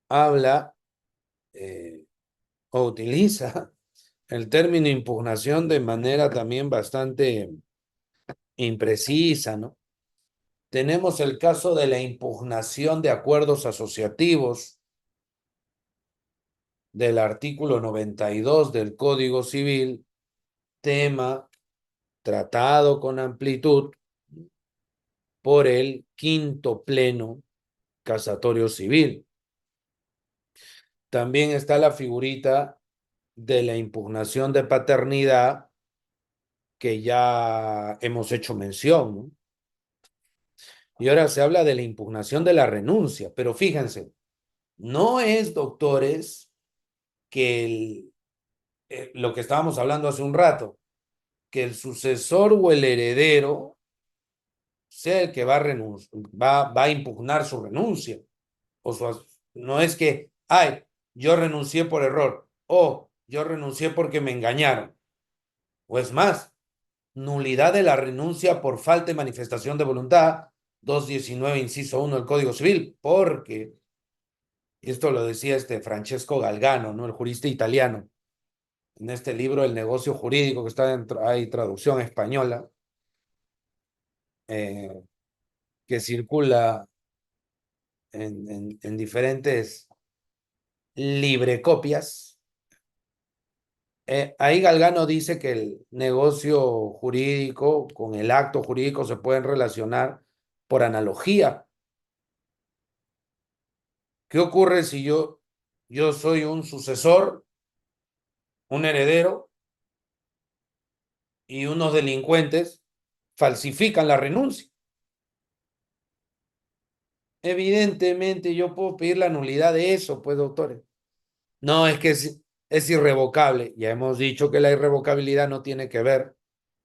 habla o utiliza el término impugnación de manera también bastante imprecisa, ¿no? Tenemos el caso de la impugnación de acuerdos asociativos del artículo 92 del Código Civil, tema tratado con amplitud por el quinto pleno casatorio civil. También está la figurita de la impugnación de paternidad que ya hemos hecho mención, ¿no? Y ahora se habla de la impugnación de la renuncia, pero fíjense, no es, doctores, que lo que estábamos hablando hace un rato, que el sucesor o el heredero sea el que va a impugnar su renuncia. O su, no es que, ay, yo renuncié por error, o yo renuncié porque me engañaron, o es más, nulidad de la renuncia por falta de manifestación de voluntad, 219 inciso 1 del Código Civil, porque, y esto lo decía este Francesco Galgano, ¿no? El jurista italiano, en este libro El negocio jurídico, que está hay traducción española, eh, que circula en diferentes librecopias. Ahí Galgano dice que el negocio jurídico con el acto jurídico se pueden relacionar por analogía. ¿Qué ocurre si yo soy un sucesor, un heredero, y unos delincuentes falsifican la renuncia? Evidentemente yo puedo pedir la nulidad de eso, pues, doctores. No, es que es irrevocable. Ya hemos dicho que la irrevocabilidad no tiene que ver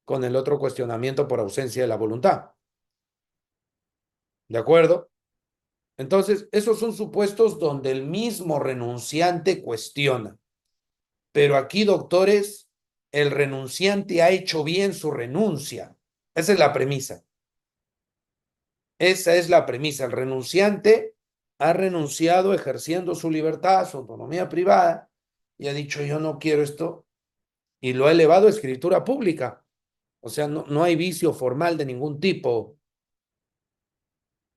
con el otro cuestionamiento por ausencia de la voluntad. ¿De acuerdo? Entonces, esos son supuestos donde el mismo renunciante cuestiona. Pero aquí, doctores, el renunciante ha hecho bien su renuncia. Esa es la premisa. Esa es la premisa. El renunciante ha renunciado ejerciendo su libertad, su autonomía privada, y ha dicho, yo no quiero esto, y lo ha elevado a escritura pública. O sea, no hay vicio formal de ningún tipo.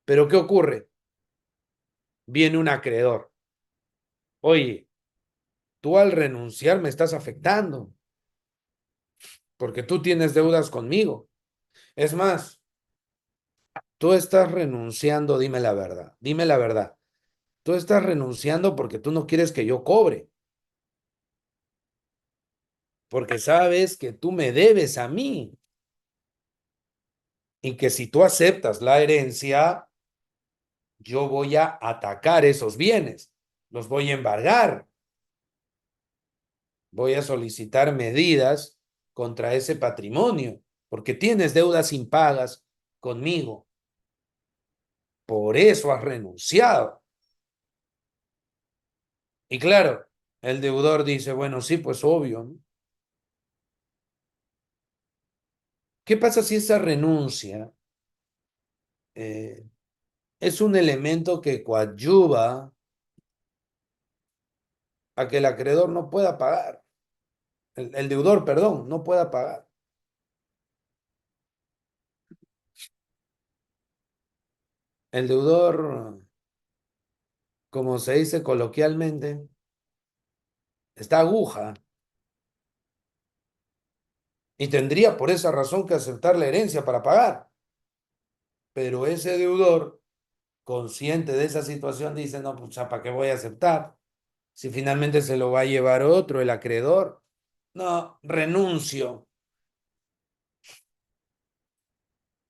Pero ¿qué ocurre? Viene un acreedor. Oye, tú al renunciar me estás afectando, porque tú tienes deudas conmigo. Es más, tú estás renunciando, dime la verdad, dime la verdad. Tú estás renunciando porque tú no quieres que yo cobre, porque sabes que tú me debes a mí y que si tú aceptas la herencia, yo voy a atacar esos bienes, los voy a embargar, voy a solicitar medidas contra ese patrimonio, porque tienes deudas impagas conmigo. Por eso has renunciado. Y claro, el deudor dice, bueno, sí, pues obvio, ¿no? ¿Qué pasa si esa renuncia eh, es un elemento que coadyuva a que el acreedor no pueda pagar? el deudor, perdón, no pueda pagar. El deudor, como se dice coloquialmente, está aguja y tendría por esa razón que aceptar la herencia para pagar. Pero ese deudor, consciente de esa situación, dice, no, pues, ¿para qué voy a aceptar? Si finalmente se lo va a llevar otro, el acreedor. No, renuncio.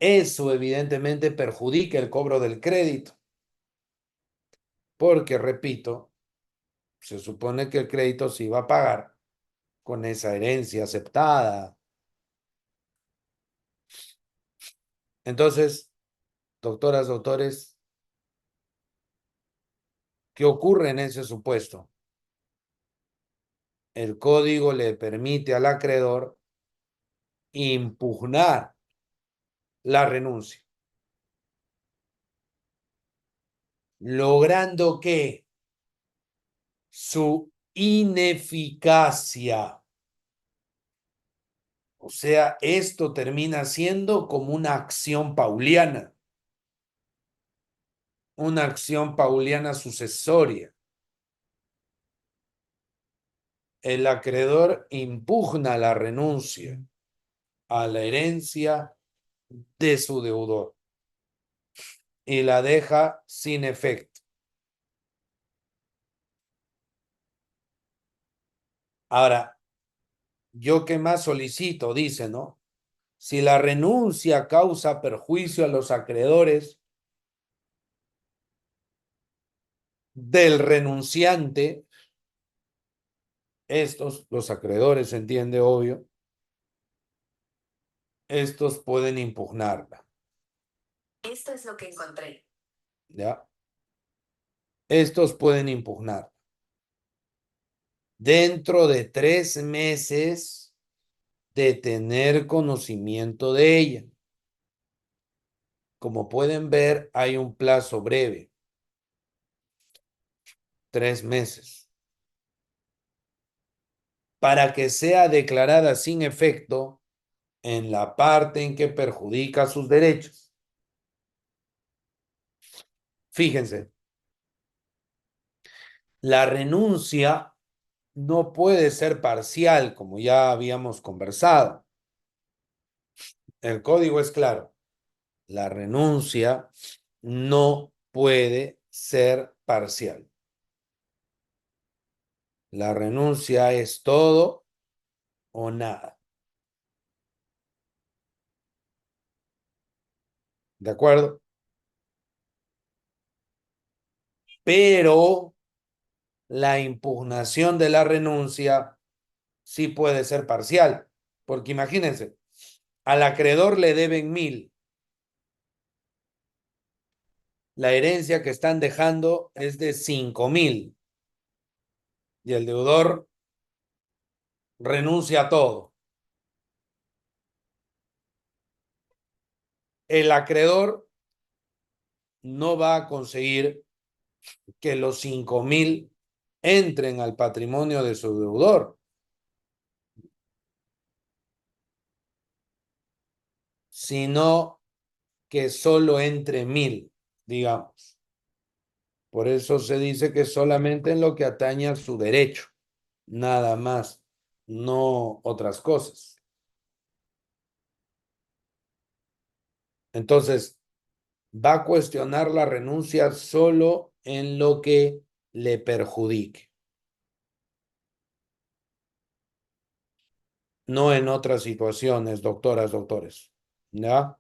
Eso evidentemente perjudica el cobro del crédito, porque, repito, se supone que el crédito se iba a pagar con esa herencia aceptada. Entonces, doctoras, doctores, ¿qué ocurre en ese supuesto? El código le permite al acreedor impugnar la renuncia, logrando que su ineficacia, o sea, esto termina siendo como una acción pauliana sucesoria. El acreedor impugna la renuncia a la herencia de su deudor y la deja sin efecto. Ahora, yo qué más solicito, dice, ¿no? Si la renuncia causa perjuicio a los acreedores del renunciante, estos, los acreedores, se entiende, obvio, estos pueden impugnarla. Esto es lo que encontré. ¿Ya? Estos pueden impugnar dentro de 3 meses de tener conocimiento de ella. Como pueden ver, hay un plazo breve, 3 meses, para que sea declarada sin efecto en la parte en que perjudica sus derechos. Fíjense, la renuncia no puede ser parcial, como ya habíamos conversado. El código es claro. La renuncia no puede ser parcial. La renuncia es todo o nada. ¿De acuerdo? Pero la impugnación de la renuncia sí puede ser parcial. Porque imagínense, al acreedor le deben 1.000. La herencia que están dejando es de 5.000. Y el deudor renuncia a todo. El acreedor no va a conseguir que los 5.000 entren al patrimonio de su deudor, sino que solo entre 1.000, digamos. Por eso se dice que solamente en lo que atañe a su derecho, nada más, no otras cosas. Entonces, va a cuestionar la renuncia solo en lo que le perjudique, no en otras situaciones, doctoras, doctores. ¿Ya?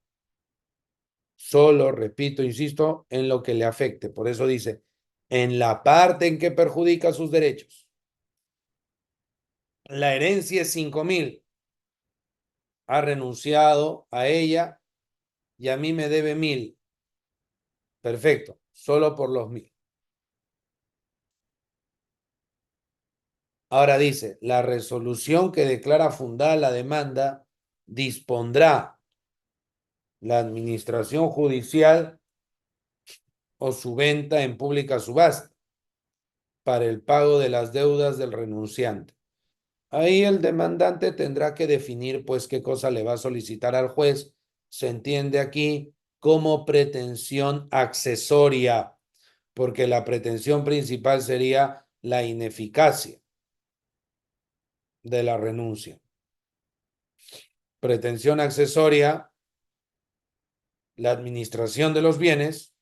Solo, repito, insisto, en lo que le afecte. Por eso dice, en la parte en que perjudica sus derechos. La herencia es 5.000. Ha renunciado a ella y a mí me debe 1.000. Perfecto, solo por los 1.000. Ahora dice, la resolución que declara fundada la demanda dispondrá la administración judicial o su venta en pública subasta para el pago de las deudas del renunciante. Ahí el demandante tendrá que definir, pues, qué cosa le va a solicitar al juez. Se entiende aquí como pretensión accesoria, porque la pretensión principal sería la ineficacia de la renuncia. Pretensión accesoria, la administración de los bienes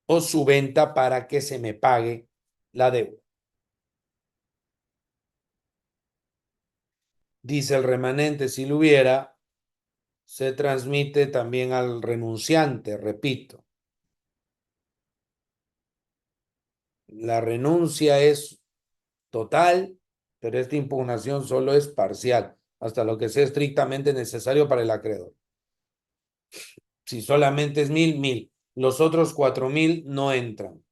o su venta para que se me pague la deuda. Dice el remanente, si lo hubiera, se transmite también al renunciante, repito. La renuncia es total, pero esta impugnación solo es parcial, hasta lo que sea estrictamente necesario para el acreedor. Si solamente es 1.000, los otros 4.000 no entran,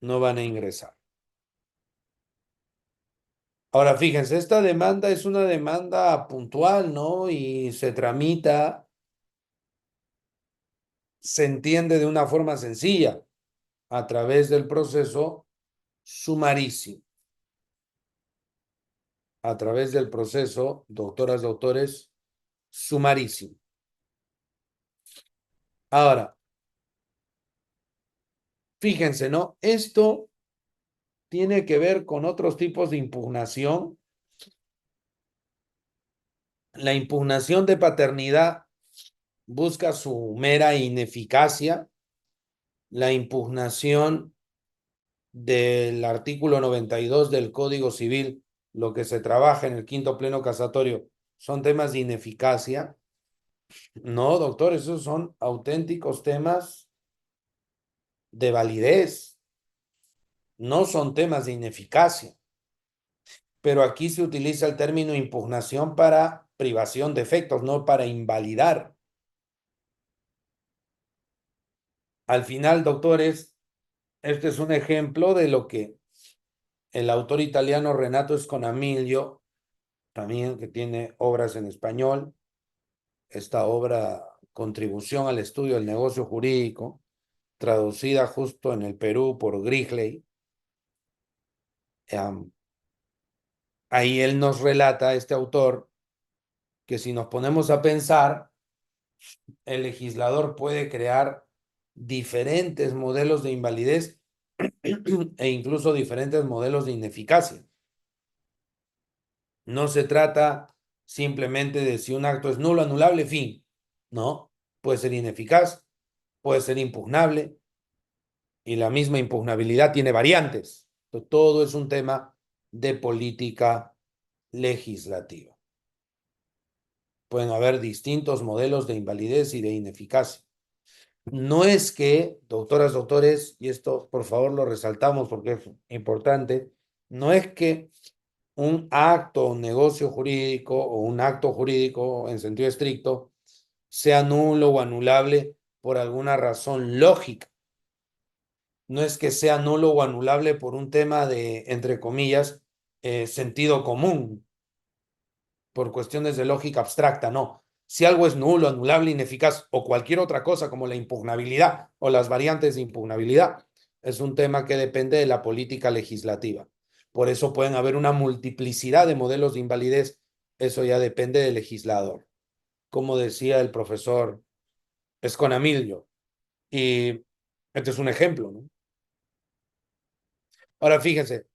no van a ingresar. Ahora, fíjense, esta demanda es una demanda puntual, ¿no? Y se tramita, se entiende de una forma sencilla a través del proceso sumarísimo, a través del proceso, doctoras, doctores, sumarísimo. Ahora, fíjense, ¿no? Esto tiene que ver con otros tipos de impugnación. La impugnación de paternidad busca su mera ineficacia. La impugnación del artículo 92 del Código Civil, lo que se trabaja en el quinto pleno casatorio, son temas de ineficacia. No, doctor, esos son auténticos temas de validez, no son temas de ineficacia. Pero aquí se utiliza el término impugnación para privación de efectos, no para invalidar. Al final, doctores, este es un ejemplo de lo que el autor italiano Renato Sconamiglio, también que tiene obras en español, esta obra Contribución al estudio del negocio jurídico, traducida justo en el Perú por Grigley. Ahí él nos relata, este autor, que si nos ponemos a pensar, el legislador puede crear diferentes modelos de invalidez e incluso diferentes modelos de ineficacia. No se trata simplemente de si un acto es nulo, anulable, fin. No, puede ser ineficaz, puede ser impugnable y la misma impugnabilidad tiene variantes. Todo es un tema de política legislativa. Pueden haber distintos modelos de invalidez y de ineficacia. No es que, doctoras, doctores, y esto por favor lo resaltamos porque es importante, no es que un acto, un negocio jurídico o un acto jurídico en sentido estricto sea nulo o anulable por alguna razón lógica. No es que sea nulo o anulable por un tema de, entre comillas, sentido común, por cuestiones de lógica abstracta, no. Si algo es nulo, anulable, ineficaz o cualquier otra cosa como la impugnabilidad o las variantes de impugnabilidad, es un tema que depende de la política legislativa. Por eso pueden haber una multiplicidad de modelos de invalidez. Eso ya depende del legislador, como decía el profesor Esconamillo. Y este es un ejemplo, ¿no? Ahora fíjense,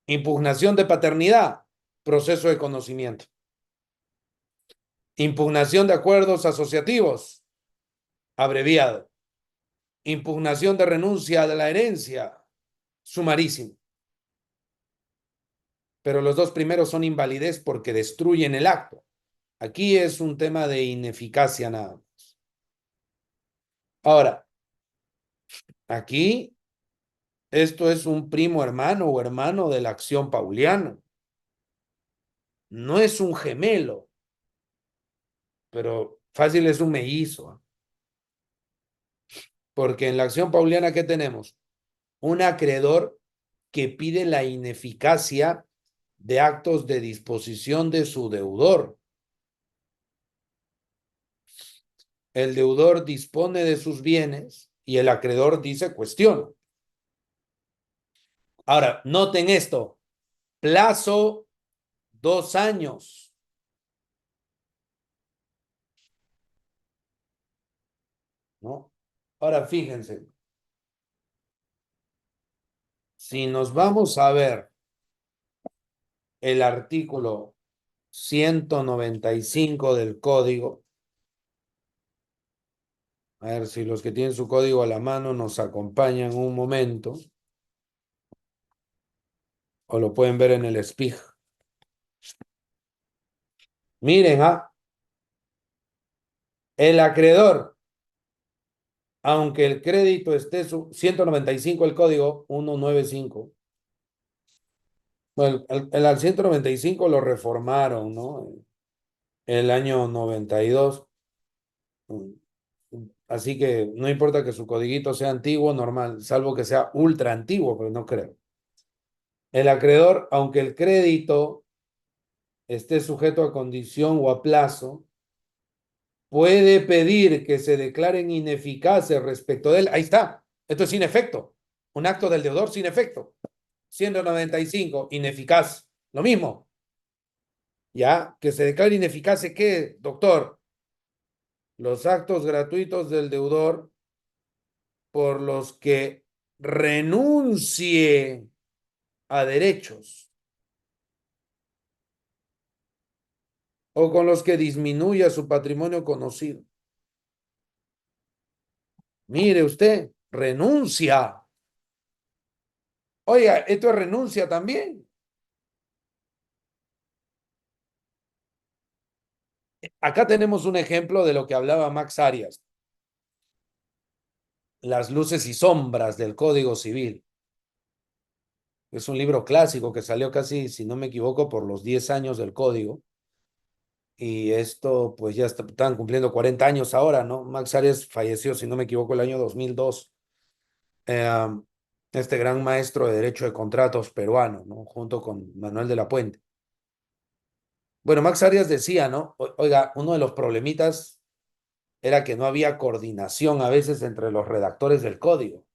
impugnación de paternidad, proceso de conocimiento. Impugnación de acuerdos asociativos, abreviado. Impugnación de renuncia de la herencia, sumarísimo. Pero los dos primeros son invalidez porque destruyen el acto. Aquí es un tema de ineficacia nada más. Ahora, aquí esto es un primo hermano o hermano de la acción pauliana. No es un gemelo, pero fácil es un mellizo. Porque en la acción pauliana, ¿qué tenemos? Un acreedor que pide la ineficacia de actos de disposición de su deudor. El deudor dispone de sus bienes y el acreedor dice cuestión. Ahora, noten esto. Plazo, 2 años. ¿No? Ahora fíjense, si nos vamos a ver el artículo 195 del código, a ver si los que tienen su código a la mano nos acompañan un momento, o lo pueden ver en el SPIG. Miren, el acreedor, aunque el crédito esté 195 el código 195. Bueno, el al 195 lo reformaron, ¿no? El año 92. Así que no importa que su codiguito sea antiguo, normal, salvo que sea ultra antiguo, pero no creo. El acreedor, aunque el crédito esté sujeto a condición o a plazo, puede pedir que se declaren ineficaces respecto de él. Ahí está. Esto es sin efecto. Un acto del deudor sin efecto. 195, ineficaz. Lo mismo. Ya, que se declare ineficaces, ¿qué, doctor? Los actos gratuitos del deudor por los que renuncie a derechos o con los que disminuya su patrimonio conocido. Mire usted, renuncia. Oiga, esto es renuncia también. Acá tenemos un ejemplo de lo que hablaba Max Arias, Las luces y sombras del Código Civil. Es un libro clásico que salió casi, si no me equivoco, por los 10 años del Código. Y esto, pues ya están cumpliendo 40 años ahora, ¿no? Max Arias falleció, si no me equivoco, el año 2002. Eh, este gran maestro de Derecho de Contratos peruano, ¿no? Junto con Manuel de la Puente. Bueno, Max Arias decía, ¿no? Oiga, uno de los problemitas era que no había coordinación a veces entre los redactores del código.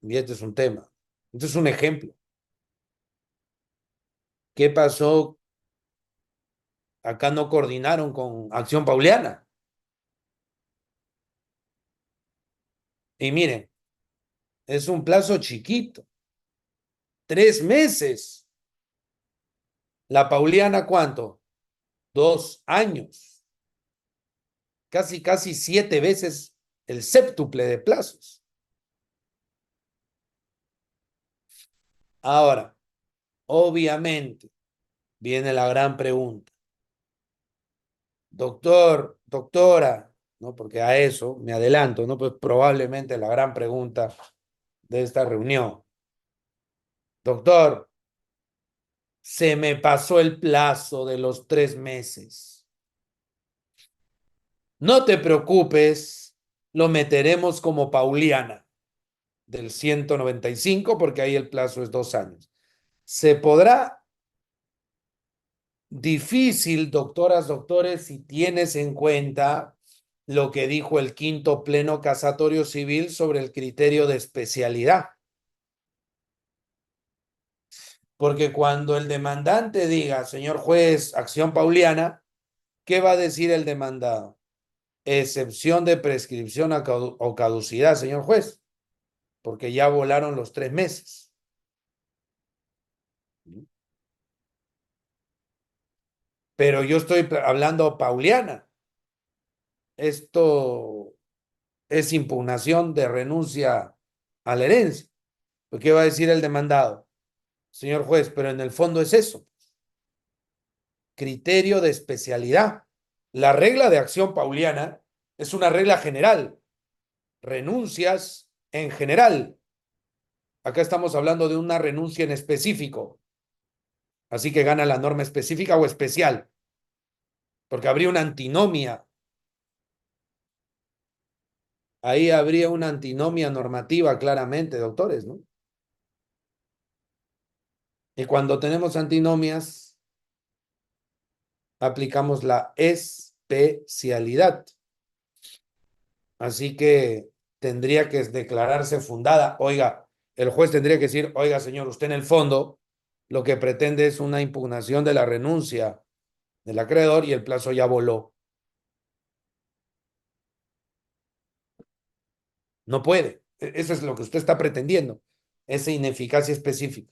Y este es un tema. Este es un ejemplo. ¿Qué pasó? Acá no coordinaron con Acción Pauliana. Y miren, es un plazo chiquito. 3 meses. La Pauliana, ¿cuánto? 2 años. Casi 7 veces el séptuple de plazos. Ahora, obviamente, viene la gran pregunta. Doctor, doctora, ¿no? Porque a eso me adelanto, ¿no? Pues probablemente la gran pregunta de esta reunión. Doctor, se me pasó el plazo de los 3 meses. No te preocupes, lo meteremos como Pauliana del 195 porque ahí el plazo es 2 años. ¿Se podrá? Difícil, doctoras, doctores, si tienes en cuenta lo que dijo el quinto pleno casatorio civil sobre el criterio de especialidad. Porque cuando el demandante diga, señor juez, acción pauliana, ¿qué va a decir el demandado? Excepción de prescripción o caducidad, señor juez, porque ya volaron los 3 meses. Pero yo estoy hablando pauliana. Esto es impugnación de renuncia a la herencia. ¿Qué va a decir el demandado? Señor juez, pero en el fondo es eso. Criterio de especialidad. La regla de acción pauliana es una regla general. Renuncias en general. Acá estamos hablando de una renuncia en específico. Así que gana la norma específica o especial. Porque habría una antinomia. Ahí habría una antinomia normativa claramente, doctores, ¿no? Y cuando tenemos antinomias, aplicamos la especialidad. Así que tendría que declararse fundada. Oiga, el juez tendría que decir, oiga, señor, usted en el fondo lo que pretende es una impugnación de la renuncia del acreedor y el plazo ya voló. No puede. Eso es lo que usted está pretendiendo. Esa ineficacia específica.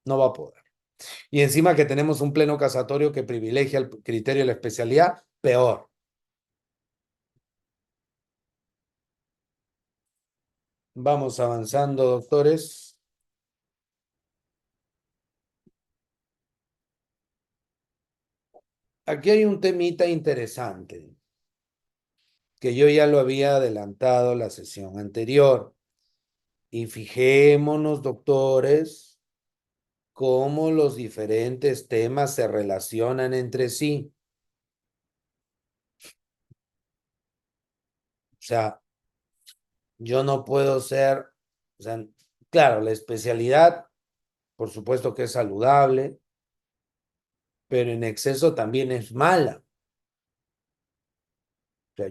No va a poder. Y encima que tenemos un pleno casatorio que privilegia el criterio de la especialidad, peor. Vamos avanzando, doctores. Aquí hay un temita interesante que yo ya lo había adelantado la sesión anterior. Y fijémonos, doctores, cómo los diferentes temas se relacionan entre sí. O sea, yo no puedo ser, o sea, claro, la especialidad, por supuesto que es saludable, pero en exceso también es mala. O sea,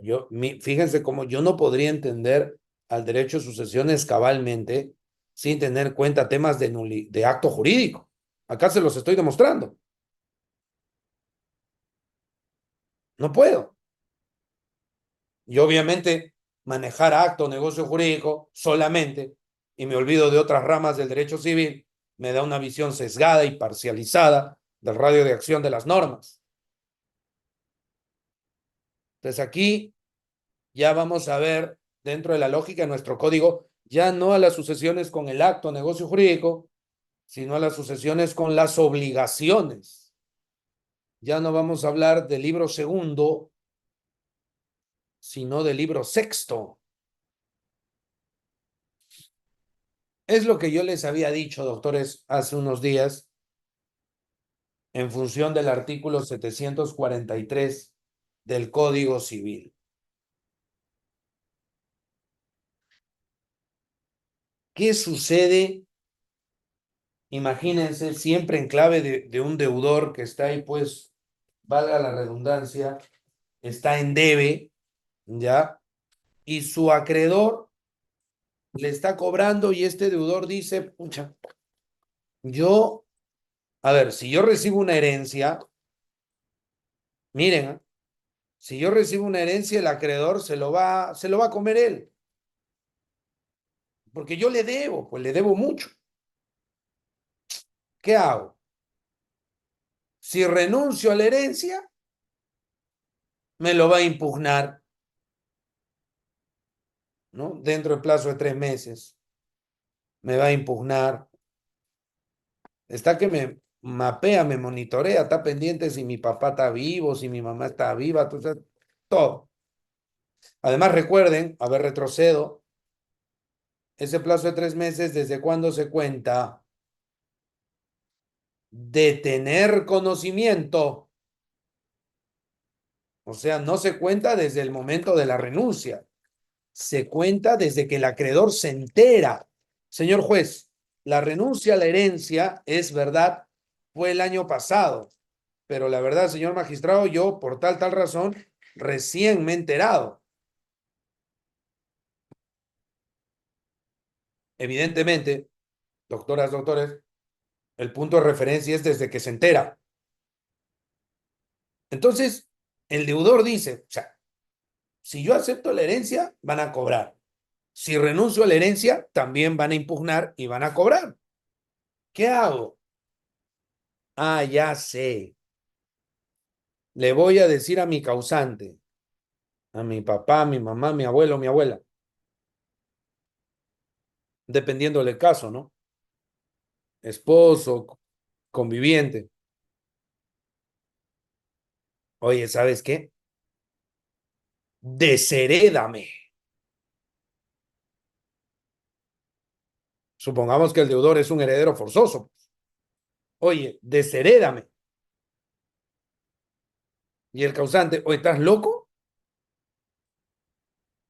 fíjense cómo yo no podría entender al derecho de sucesiones cabalmente sin tener en cuenta temas de acto jurídico. Acá se los estoy demostrando. No puedo. Y obviamente manejar acto, negocio jurídico solamente, y me olvido de otras ramas del derecho civil, me da una visión sesgada y parcializada del radio de acción de las normas. Entonces aquí ya vamos a ver dentro de la lógica de nuestro código, ya no a las sucesiones con el acto, negocio jurídico, sino a las sucesiones con las obligaciones. Ya no vamos a hablar del libro segundo, sino del libro sexto. Es lo que yo les había dicho, doctores, hace unos días, en función del artículo 743 del Código Civil. ¿Qué sucede? Imagínense, siempre en clave de un deudor que está ahí, pues, valga la redundancia, está en debe, ¿ya? Y su acreedor le está cobrando y este deudor dice, pucha, yo, a ver, si yo recibo una herencia, miren, si yo recibo una herencia, el acreedor se lo va a comer él, porque yo le debo, pues le debo mucho. ¿Qué hago? Si renuncio a la herencia, me lo va a impugnar, ¿no? Dentro del plazo de 3 meses, me va a impugnar. Está que me mapea, me monitorea, está pendiente si mi papá está vivo, si mi mamá está viva, entonces, todo. Además, recuerden, a ver, retrocedo, ese plazo de 3 meses, ¿desde cuándo se cuenta? De tener conocimiento. O sea, no se cuenta desde el momento de la renuncia, se cuenta desde que el acreedor se entera. Señor juez, la renuncia a la herencia es verdad, fue el año pasado, pero la verdad, señor magistrado, yo por tal razón recién me he enterado. Evidentemente, doctoras, doctores, el punto de referencia es desde que se entera. Entonces, el deudor dice, o sea, si yo acepto la herencia, van a cobrar. Si renuncio a la herencia, también van a impugnar y van a cobrar. ¿Qué hago? Ah, ya sé. Le voy a decir a mi causante, a mi papá, mi mamá, mi abuelo, mi abuela, dependiendo del caso, ¿no? Esposo, conviviente. Oye, ¿sabes qué? Desherédame. Supongamos que el deudor es un heredero forzoso. Oye, desherédame. Y el causante, oye, ¿estás loco?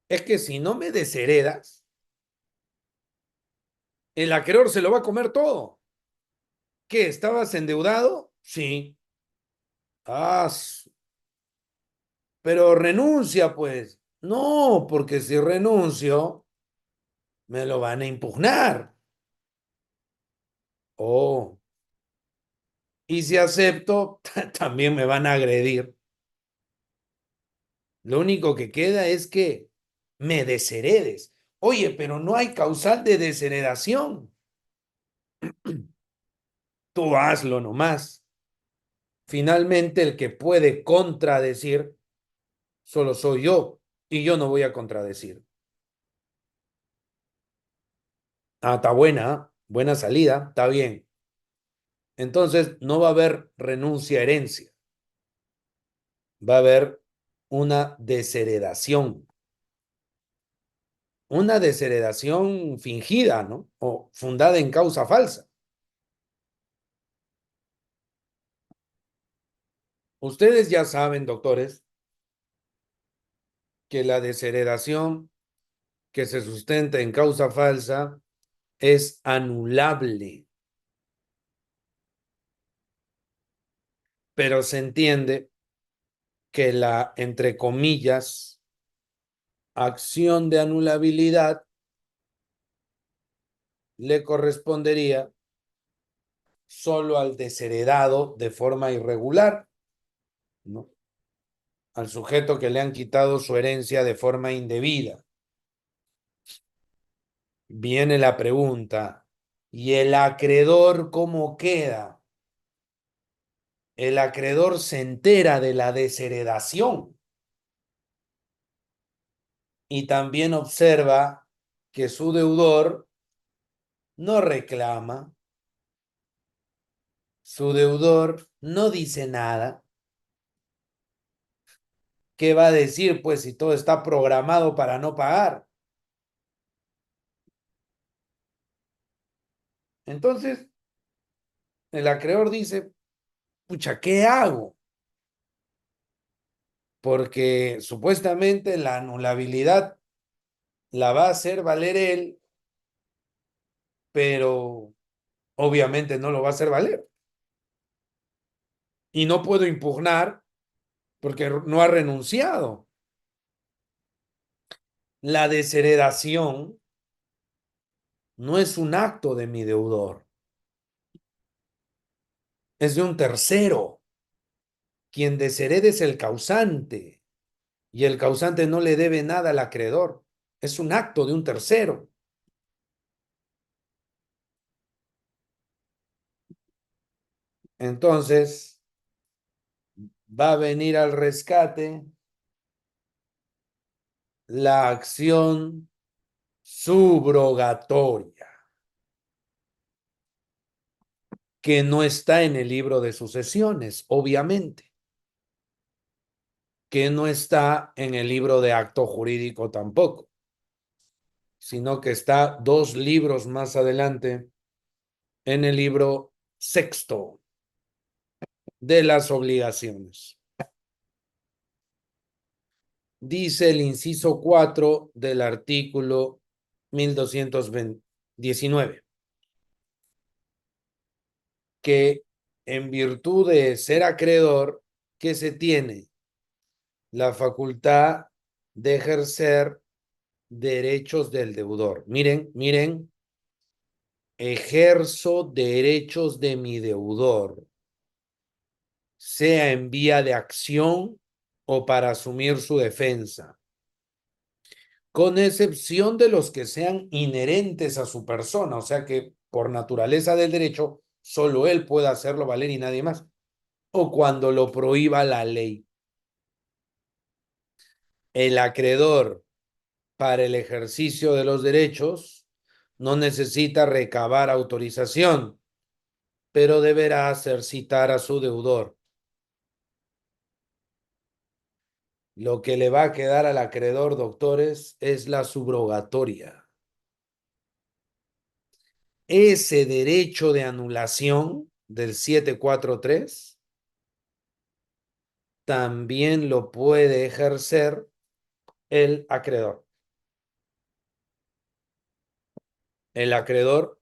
Es que si no me desheredas, el acreedor se lo va a comer todo. ¿Qué? ¿Estabas endeudado? Sí. Ah, pero renuncia, pues. No, porque si renuncio, me lo van a impugnar. Oh, y si acepto, también me van a agredir. Lo único que queda es que me desheredes. Oye, pero no hay causal de desheredación. Tú hazlo nomás. Finalmente, el que puede contradecir solo soy yo y yo no voy a contradecir. Ah, está buena, ¿eh? Buena salida, está bien. Entonces, no va a haber renuncia a herencia, va a haber una desheredación. Una desheredación fingida, ¿no? O fundada en causa falsa. Ustedes ya saben, doctores, que la desheredación que se sustenta en causa falsa es anulable, pero se entiende que la, entre comillas, acción de anulabilidad le correspondería solo al desheredado de forma irregular, ¿no? Al sujeto que le han quitado su herencia de forma indebida. Viene la pregunta, ¿y el acreedor cómo queda? El acreedor se entera de la desheredación y también observa que su deudor no reclama, su deudor no dice nada. ¿Qué va a decir, pues, si todo está programado para no pagar? Entonces, el acreedor dice, pucha, ¿qué hago? Porque supuestamente la anulabilidad la va a hacer valer él, pero obviamente no lo va a hacer valer. Y no puedo impugnar porque no ha renunciado. La desheredación no es un acto de mi deudor, es de un tercero. Quien desherede es el causante y el causante no le debe nada al acreedor. Es un acto de un tercero. Entonces, va a venir al rescate la acción subrogatoria, que no está en el libro de sucesiones, obviamente, que no está en el libro de acto jurídico tampoco, sino que está dos libros más adelante en el libro sexto de las obligaciones. Dice el inciso 4 del artículo 1219 que en virtud de ser acreedor, que se tiene la facultad de ejercer derechos del deudor. Miren, miren, ejerzo derechos de mi deudor, sea en vía de acción o para asumir su defensa, con excepción de los que sean inherentes a su persona, o sea que por naturaleza del derecho, solo él puede hacerlo valer y nadie más, o cuando lo prohíba la ley. El acreedor para el ejercicio de los derechos no necesita recabar autorización, pero deberá hacer citar a su deudor. Lo que le va a quedar al acreedor, doctores, es la subrogatoria. Ese derecho de anulación del 743 también lo puede ejercer el acreedor. El acreedor,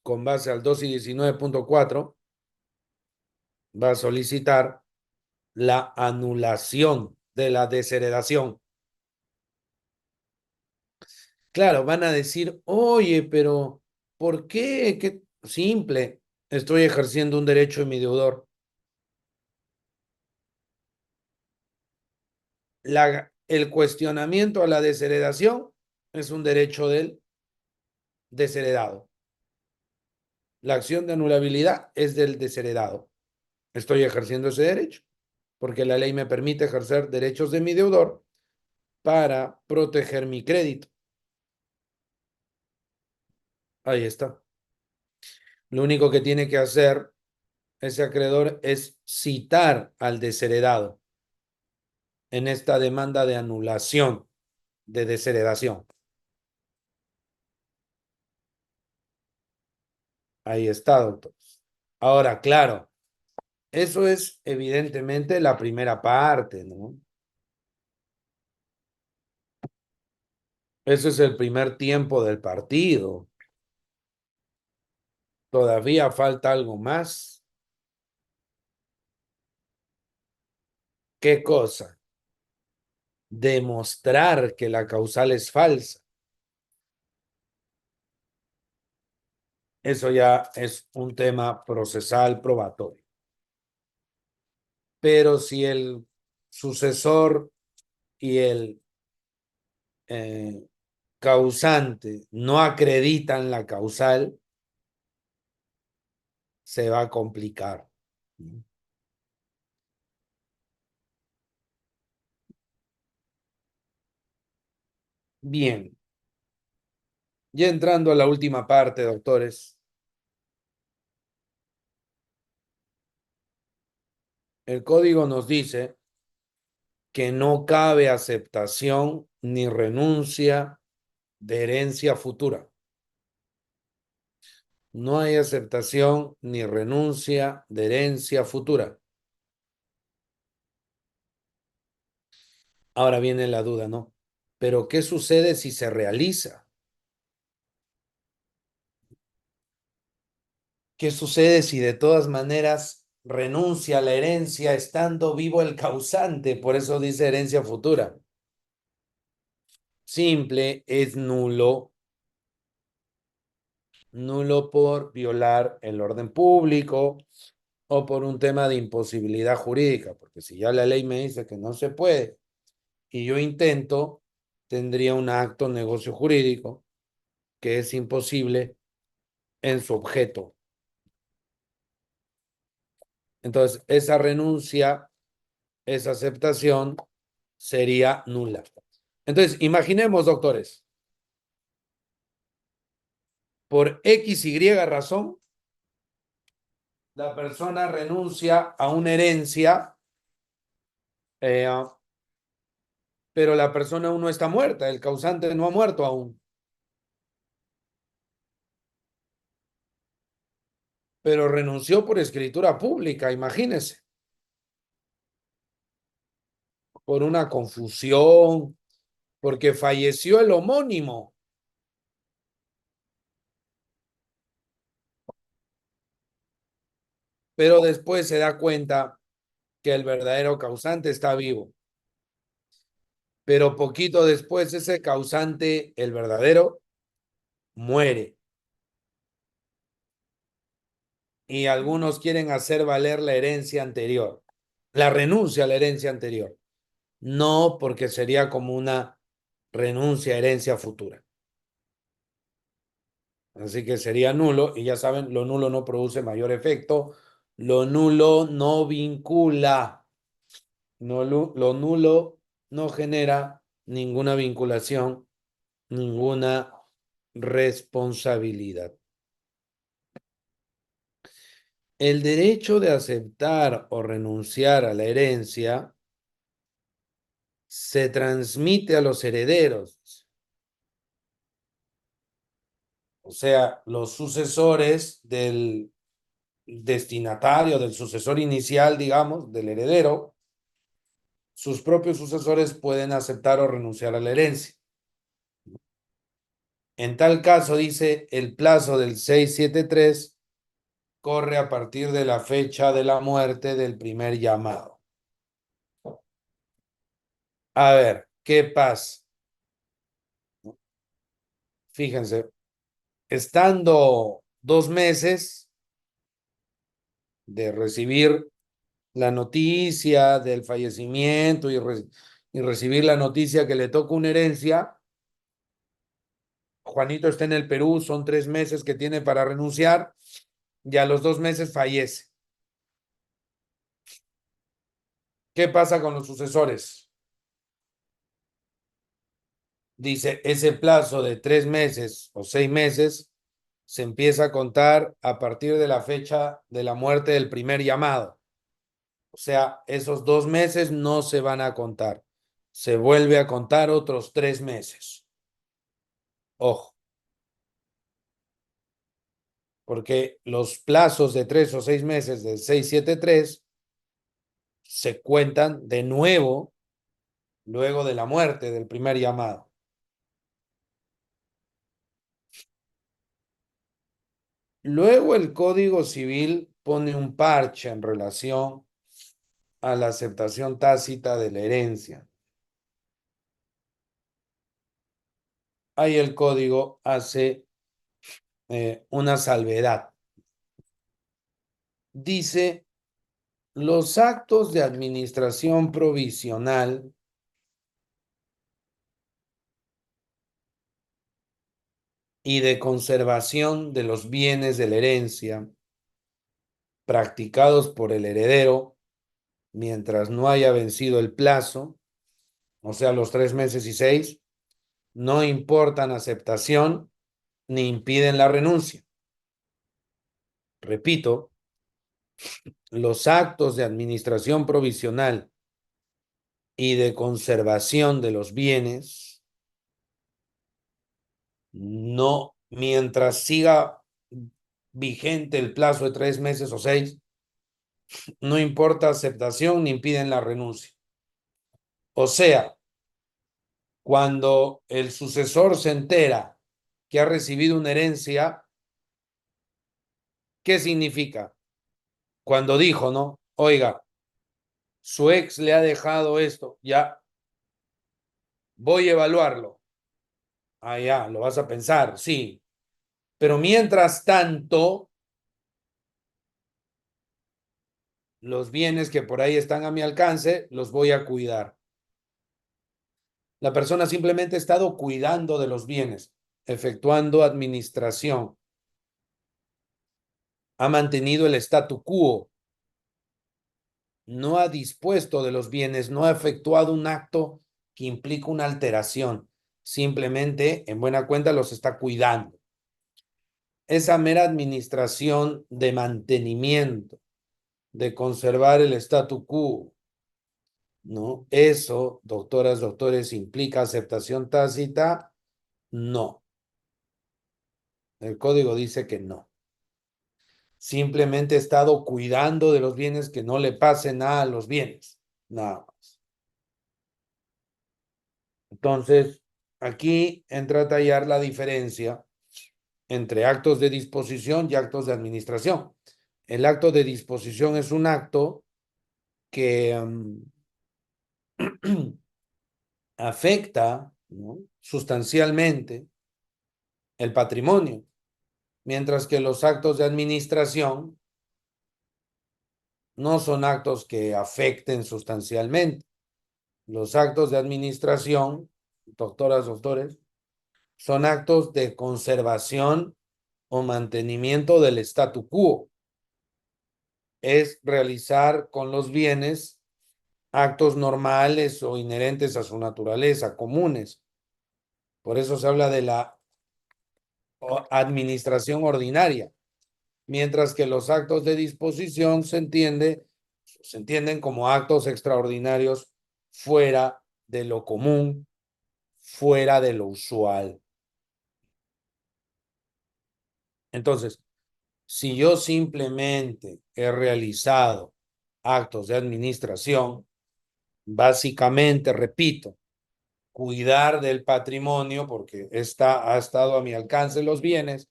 con base al 219.4, va a solicitar la anulación de la desheredación. Claro, van a decir, oye, pero ¿Por qué? Qué simple. Estoy ejerciendo un derecho de mi deudor. El cuestionamiento a la desheredación es un derecho del desheredado. La acción de anulabilidad es del desheredado. Estoy ejerciendo ese derecho porque la ley me permite ejercer derechos de mi deudor para proteger mi crédito. Ahí está. Lo único que tiene que hacer ese acreedor es citar al desheredado en esta demanda de anulación, de desheredación. Ahí está, doctor. Ahora, claro, eso es evidentemente la primera parte, ¿no? Ese es el primer tiempo del partido. Todavía falta algo más. ¿Qué cosa? Demostrar que la causal es falsa. Eso ya es un tema procesal probatorio. Pero si el sucesor y el eh, causante no acreditan la causal, se va a complicar. Bien, ya entrando a la última parte, doctores, el código nos dice que no cabe aceptación ni renuncia de herencia futura. No hay aceptación ni renuncia de herencia futura. Ahora viene la duda, ¿no? Pero ¿qué sucede si se realiza? ¿Qué sucede si de todas maneras renuncia a la herencia estando vivo el causante? Por eso dice herencia futura. Simple, es nulo. Nulo por violar el orden público o por un tema de imposibilidad jurídica, porque si ya la ley me dice que no se puede y yo intento, tendría un acto negocio jurídico que es imposible en su objeto. Entonces, esa renuncia, esa aceptación sería nula. Entonces, imaginemos, doctores, por X, Y razón, la persona renuncia a una herencia, eh, pero la persona aún no está muerta, el causante no ha muerto aún, pero renunció por escritura pública, imagínese, por una confusión, porque falleció el homónimo, pero después se da cuenta que el verdadero causante está vivo. Pero poquito después ese causante, el verdadero, muere. Y algunos quieren hacer valer la herencia anterior, la renuncia a la herencia anterior. No, porque sería como una renuncia a herencia futura. Así que sería nulo, y ya saben, lo nulo no produce mayor efecto, lo nulo no vincula, no, lo nulo no genera ninguna vinculación, ninguna responsabilidad. El derecho de aceptar o renunciar a la herencia se transmite a los herederos, o sea, los sucesores del destinatario, del sucesor inicial, digamos, del heredero, sus propios sucesores pueden aceptar o renunciar a la herencia. En tal caso, dice, el plazo del 673 corre a partir de la fecha de la muerte del primer llamado. A ver, ¿qué pasa? Fíjense, estando 2 meses de recibir la noticia del fallecimiento y recibir la noticia que le toca una herencia, Juanito está en el Perú, son 3 meses que tiene para renunciar y a los 2 meses fallece. ¿Qué pasa con los sucesores? Dice, ese plazo de 3 meses o 6 meses se empieza a contar a partir de la fecha de la muerte del primer llamado. O sea, esos 2 meses no se van a contar. Se vuelve a contar otros 3 meses. Ojo, porque los plazos de 3 o 6 meses del 673 se cuentan de nuevo luego de la muerte del primer llamado. Luego el Código Civil pone un parche en relación a la aceptación tácita de la herencia. Ahí el código hace una salvedad. Dice, los actos de administración provisional y de conservación de los bienes de la herencia practicados por el heredero mientras no haya vencido el plazo, o sea, los 3 meses y 6, no importan aceptación ni impiden la renuncia. Repito, los actos de administración provisional y de conservación de los bienes, no, mientras siga vigente el plazo de 3 meses o 6, no importa aceptación ni impiden la renuncia. O sea, cuando el sucesor se entera que ha recibido una herencia, ¿qué significa? Cuando dijo, ¿no? Oiga, su ex le ha dejado esto, ya voy a evaluarlo. Ah, ya, lo vas a pensar, sí. Pero mientras tanto, los bienes que por ahí están a mi alcance, los voy a cuidar. La persona simplemente ha estado cuidando de los bienes, efectuando administración. Ha mantenido el statu quo. No ha dispuesto de los bienes, no ha efectuado un acto que implica una alteración. Simplemente, en buena cuenta, los está cuidando. Esa mera administración de mantenimiento, de conservar el statu quo, ¿no? Eso, doctoras, doctores, implica aceptación tácita. No, el código dice que no. Simplemente he estado cuidando de los bienes, que no le pase nada a los bienes. Nada más. Entonces, aquí entra a tallar la diferencia entre actos de disposición y actos de administración. El acto de disposición es un acto que afecta, ¿no?, sustancialmente el patrimonio, mientras que los actos de administración no son actos que afecten sustancialmente. Los actos de administración, doctoras, doctores, son actos de conservación o mantenimiento del statu quo. Es realizar con los bienes actos normales o inherentes a su naturaleza, comunes. Por eso se habla de la administración ordinaria, mientras que los actos de disposición se entienden como actos extraordinarios fuera de lo común, fuera de lo usual. Entonces, si yo simplemente he realizado actos de administración, básicamente, repito, cuidar del patrimonio porque ha estado a mi alcance los bienes,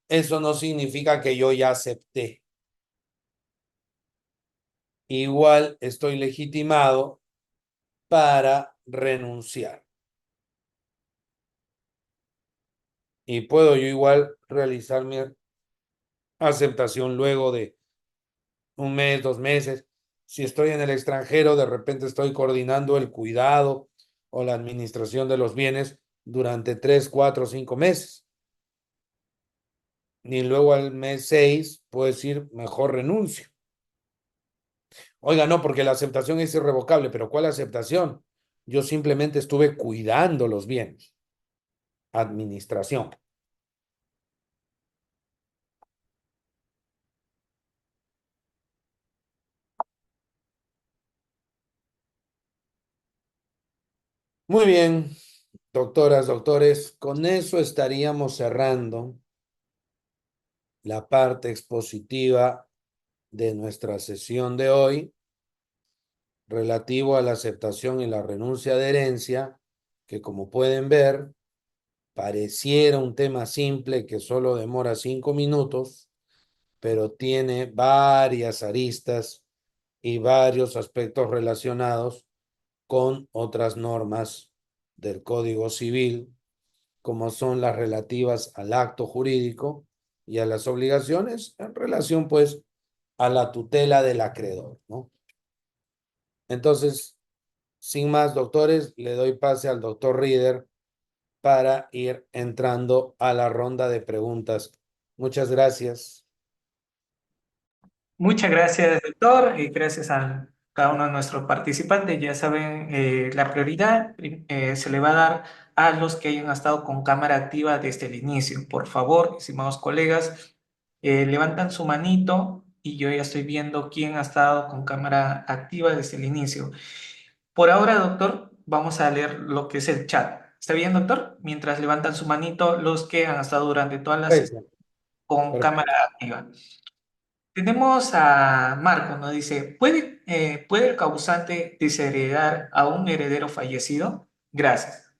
eso no significa que yo ya acepté. Igual estoy legitimado para renunciar. y puedo yo igual realizar mi aceptación luego de un mes, 2 meses. Si estoy en el extranjero, de repente estoy coordinando el cuidado o la administración de los bienes durante 3, 4, 5 meses. Y luego al mes 6 puedo decir, mejor renuncio. Oiga, no, porque la aceptación es irrevocable, pero ¿cuál aceptación? Yo simplemente estuve cuidando los bienes. Administración. Muy bien, doctoras, doctores, con eso estaríamos cerrando la parte expositiva de nuestra sesión de hoy relativo a la aceptación y la renuncia de herencia, que como pueden ver, pareciera un tema simple que solo demora 5 minutos, pero tiene varias aristas y varios aspectos relacionados con otras normas del Código Civil, como son las relativas al acto jurídico y a las obligaciones en relación, pues, a la tutela del acreedor, ¿no? Entonces, sin más, doctores, le doy pase al doctor Reader para ir entrando a la ronda de preguntas. Muchas gracias. Muchas gracias, doctor, y gracias a cada uno de nuestros participantes. Ya saben, la prioridad se le va a dar a los que hayan estado con cámara activa desde el inicio. Por favor, estimados colegas, levantan su manito y yo ya estoy viendo quién ha estado con cámara activa desde el inicio. Por ahora, doctor, vamos a leer lo que es el chat. ¿Está bien, doctor? Mientras levantan su manito los que han estado durante toda la sesión Perfecto. con cámara activa. Tenemos a Marco, nos dice, ¿puede el causante desheredar a un heredero fallecido? Gracias.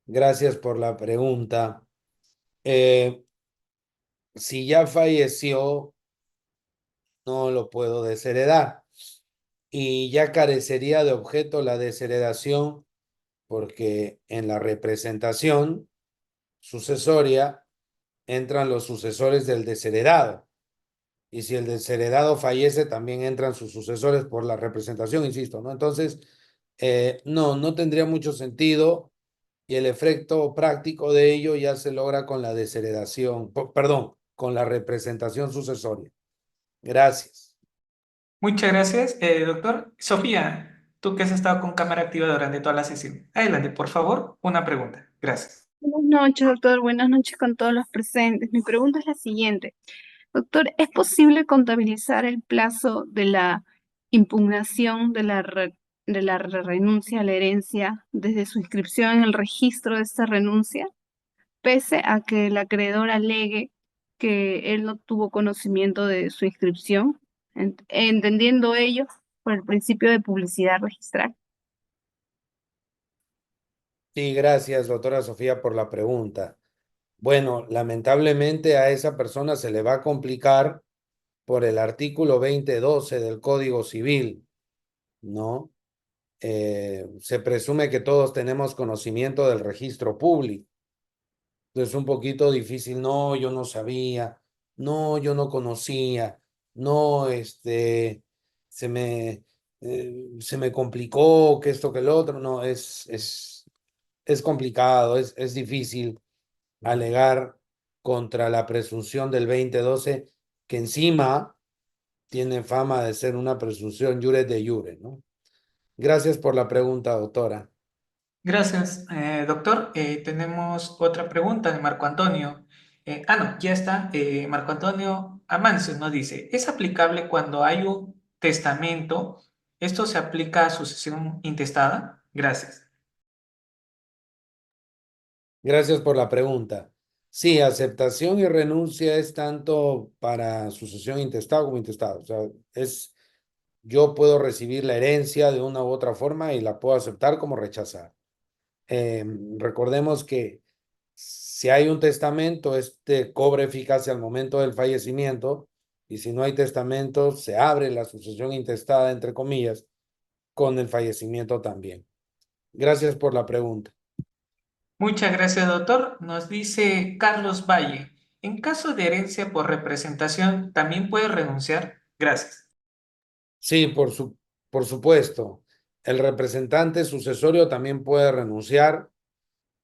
Gracias por la pregunta. Eh, si ya falleció, no lo puedo desheredar y ya carecería de objeto la desheredación porque en la representación sucesoria entran los sucesores del desheredado. Y si el desheredado fallece, también entran sus sucesores por la representación, insisto, ¿no? Entonces, no tendría mucho sentido y el efecto práctico de ello ya se logra con la desheredación, perdón, con la representación sucesoria. Gracias. Muchas gracias, doctor. Sofía, tú que has estado con cámara activa durante toda la sesión. Adelante, por favor, una pregunta. Gracias. Buenas noches, doctor. Buenas noches con todos los presentes. Mi pregunta es la siguiente. Doctor, ¿es posible contabilizar el plazo de la impugnación de la renuncia a la herencia desde su inscripción en el registro de esta renuncia, pese a que el acreedor alegue que él no tuvo conocimiento de su inscripción, entendiendo ello por el principio de publicidad registral? Sí, gracias, doctora Sofía, por la pregunta. Bueno, lamentablemente a esa persona se le va a complicar por el artículo 2012 del Código Civil, ¿no? Se presume que todos tenemos conocimiento del registro público. Entonces, un poquito difícil, no, yo no sabía, no, yo no conocía, no, se me complicó que esto, que el otro, no, es complicado, es difícil alegar contra la presunción del 2012 que encima tiene fama de ser una presunción iure de iure, ¿no? Gracias por la pregunta, doctora. Gracias, doctor. Tenemos otra pregunta de Marco Antonio. No, ya está. Marco Antonio Amancio nos dice, ¿es aplicable cuando hay un testamento? ¿Esto se aplica a sucesión intestada? Gracias. Gracias por la pregunta. Sí, aceptación y renuncia es tanto para sucesión intestada como intestada. O sea, yo puedo recibir la herencia de una u otra forma y la puedo aceptar como rechazar. Recordemos que si hay un testamento, este cobra eficacia al momento del fallecimiento y si no hay testamento, se abre la sucesión intestada, entre comillas, con el fallecimiento también. Gracias por la pregunta. Muchas gracias, doctor. Nos dice Carlos Valle. En caso de herencia por representación, ¿también puede renunciar? Gracias. Sí, por supuesto. El representante sucesorio también puede renunciar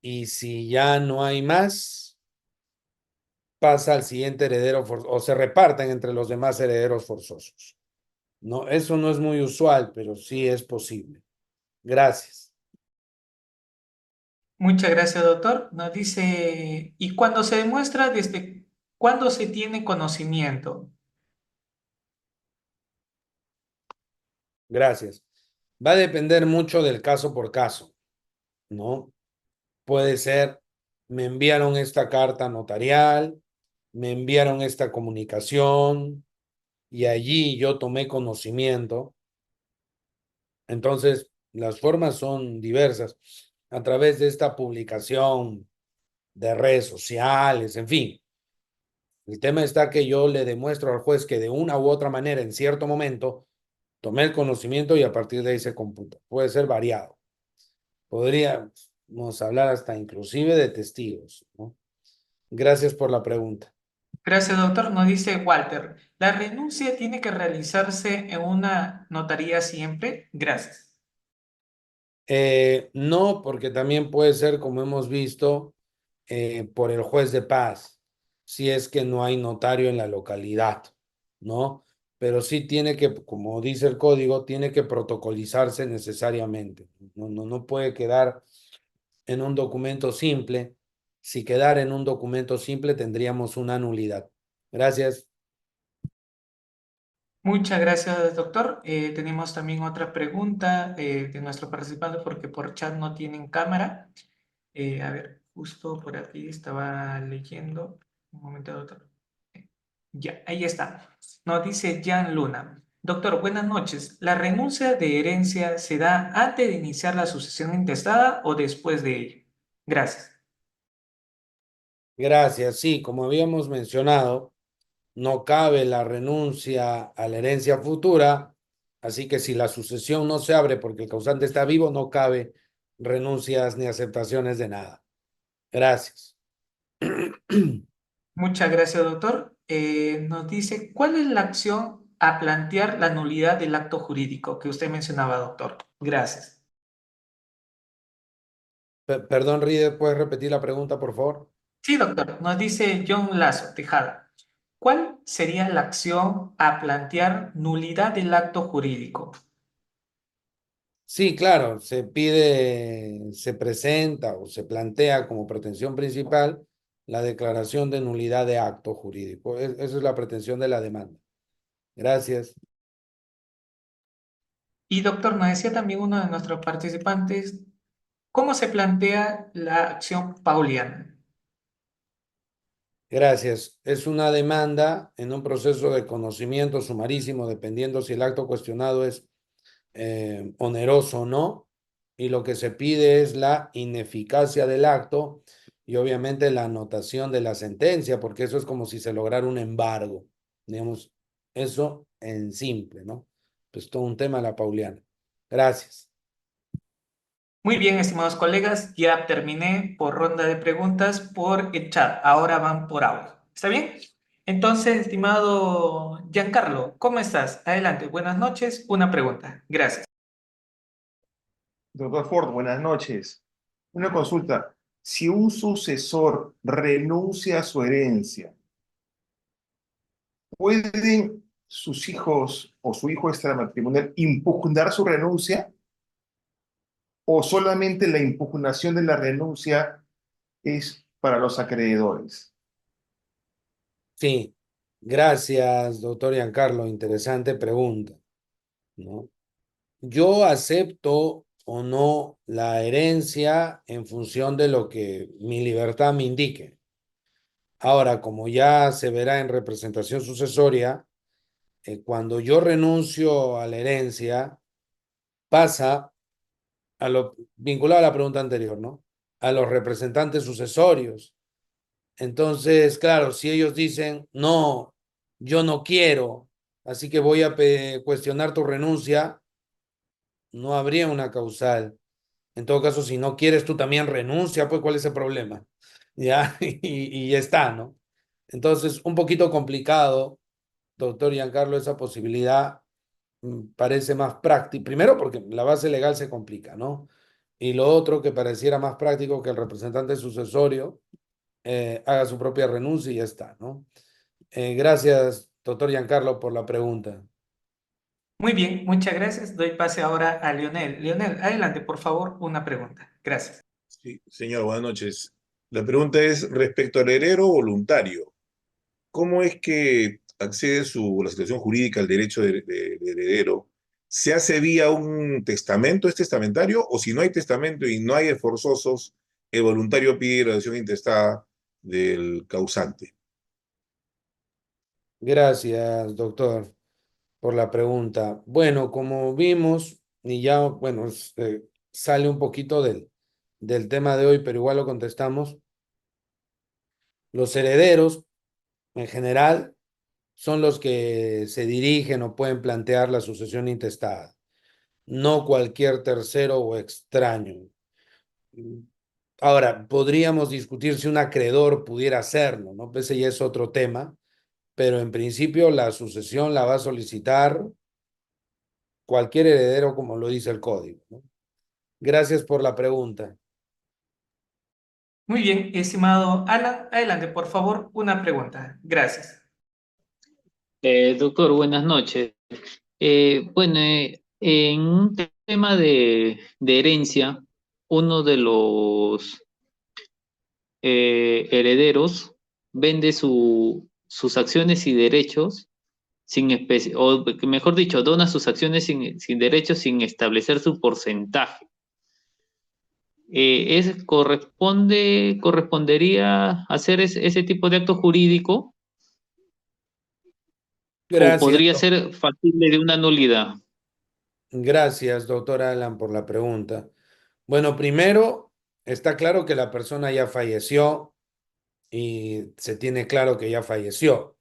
y si ya no hay más, pasa al siguiente heredero o se reparten entre los demás herederos forzosos. No, eso no es muy usual, pero sí es posible. Gracias. Muchas gracias, doctor. Nos dice, ¿y cuando se demuestra desde cuándo se tiene conocimiento? Gracias. Va a depender mucho del caso por caso, ¿no? Puede ser, me enviaron esta carta notarial, me enviaron esta comunicación y allí yo tomé conocimiento. Entonces, las formas son diversas a través de esta publicación de redes sociales, en fin. El tema está que yo le demuestro al juez que de una u otra manera, en cierto momento, tomé el conocimiento y a partir de ahí se computa. Puede ser variado. Podríamos hablar hasta inclusive de testigos, ¿no? Gracias por la pregunta. Gracias, doctor. Nos dice Walter, ¿la renuncia tiene que realizarse en una notaría siempre? Gracias. No, porque también puede ser, como hemos visto, por el juez de paz, si es que no hay notario en la localidad, ¿no? Pero sí tiene que, como dice el código, tiene que protocolizarse necesariamente. No puede quedar en un documento simple. Si quedara en un documento simple, tendríamos una nulidad. Gracias. Muchas gracias, doctor. Tenemos también otra pregunta de nuestro participante porque por chat no tienen cámara. A ver, justo por aquí estaba leyendo. Un momento, doctor. Ya, ahí está. Nos dice Jan Luna. Doctor, buenas noches. ¿La renuncia de herencia se da antes de iniciar la sucesión intestada o después de ello? Gracias. Gracias. Sí, como habíamos mencionado, no cabe la renuncia a la herencia futura, así que si la sucesión no se abre porque el causante está vivo, no cabe renuncias ni aceptaciones de nada. Gracias. Muchas gracias, doctor. Nos dice, ¿cuál es la acción a plantear la nulidad del acto jurídico que usted mencionaba, doctor? Gracias. Perdón, Ride, ¿puedes repetir la pregunta, por favor? Sí, doctor. Nos dice John Lazo, Tejada. ¿Cuál sería la acción a plantear nulidad del acto jurídico? Sí, claro, se pide, se presenta o se plantea como pretensión principal la declaración de nulidad de acto jurídico. Esa es la pretensión de la demanda. Gracias. Y doctor, nos decía también uno de nuestros participantes, ¿cómo se plantea la acción pauliana? Gracias. Es una demanda en un proceso de conocimiento sumarísimo, dependiendo si el acto cuestionado es oneroso o no. Y lo que se pide es la ineficacia del acto y obviamente la anotación de la sentencia, porque eso es como si se lograra un embargo. Digamos, eso en simple, ¿no? Pues todo un tema la pauliana. Gracias. Muy bien, estimados colegas, ya terminé por ronda de preguntas por el chat. Ahora van por audio. ¿Está bien? Entonces, estimado Giancarlo, ¿cómo estás? Adelante, buenas noches. Una pregunta. Gracias. Doctor Ford, buenas noches. Una consulta. Si un sucesor renuncia a su herencia, ¿pueden sus hijos o su hijo extramatrimonial impugnar su renuncia? ¿O solamente la impugnación de la renuncia es para los acreedores? Sí, gracias, doctor Giancarlo. Interesante pregunta, ¿no? Yo acepto o no la herencia en función de lo que mi libertad me indique. Ahora, como ya se verá en representación sucesoria, cuando yo renuncio a la herencia, pasa a lo vinculado a la pregunta anterior, ¿no? A los representantes sucesorios. Entonces, claro, si ellos dicen, no, yo no quiero, así que voy a cuestionar tu renuncia, no habría una causal. En todo caso, si no quieres, tú también renuncia, pues ¿cuál es el problema? Ya, y ya está, ¿no? Entonces, un poquito complicado, doctor Giancarlo, esa posibilidad parece más práctico. Primero, porque la base legal se complica, ¿no? Y lo otro, que pareciera más práctico que el representante sucesorio haga su propia renuncia y ya está, ¿no? Gracias, doctor Giancarlo, por la pregunta. Muy bien, muchas gracias. Doy pase ahora a Leonel. Leonel, adelante, por favor, una pregunta. Gracias. Sí, señor, buenas noches. La pregunta es respecto al heredero voluntario. ¿Cómo es que accede la situación jurídica al derecho de heredero? ¿Se hace vía un testamento, es testamentario? ¿O si no hay testamento y no hay forzosos, el voluntario pide la adopción intestada del causante? Gracias, doctor, por la pregunta. Bueno, como vimos, y ya, bueno, sale un poquito del tema de hoy, pero igual lo contestamos. Los herederos, en general, son los que se dirigen o pueden plantear la sucesión intestada, no cualquier tercero o extraño. Ahora, podríamos discutir si un acreedor pudiera hacerlo, ¿no? Ese ya es otro tema, pero en principio la sucesión la va a solicitar cualquier heredero, como lo dice el código, ¿no? Gracias por la pregunta. Muy bien, estimado Alan, adelante, por favor, una pregunta. Gracias. Doctor, buenas noches. Bueno, en un tema de herencia, uno de los herederos vende sus acciones y derechos sin o mejor dicho, dona sus acciones sin derechos sin establecer su porcentaje. ¿Correspondería hacer ese tipo de acto jurídico o Gracias, podría ser factible de una nulidad? gracias, doctor Alan, por la pregunta. Bueno, primero, está claro que la persona ya falleció y se tiene claro que ya falleció,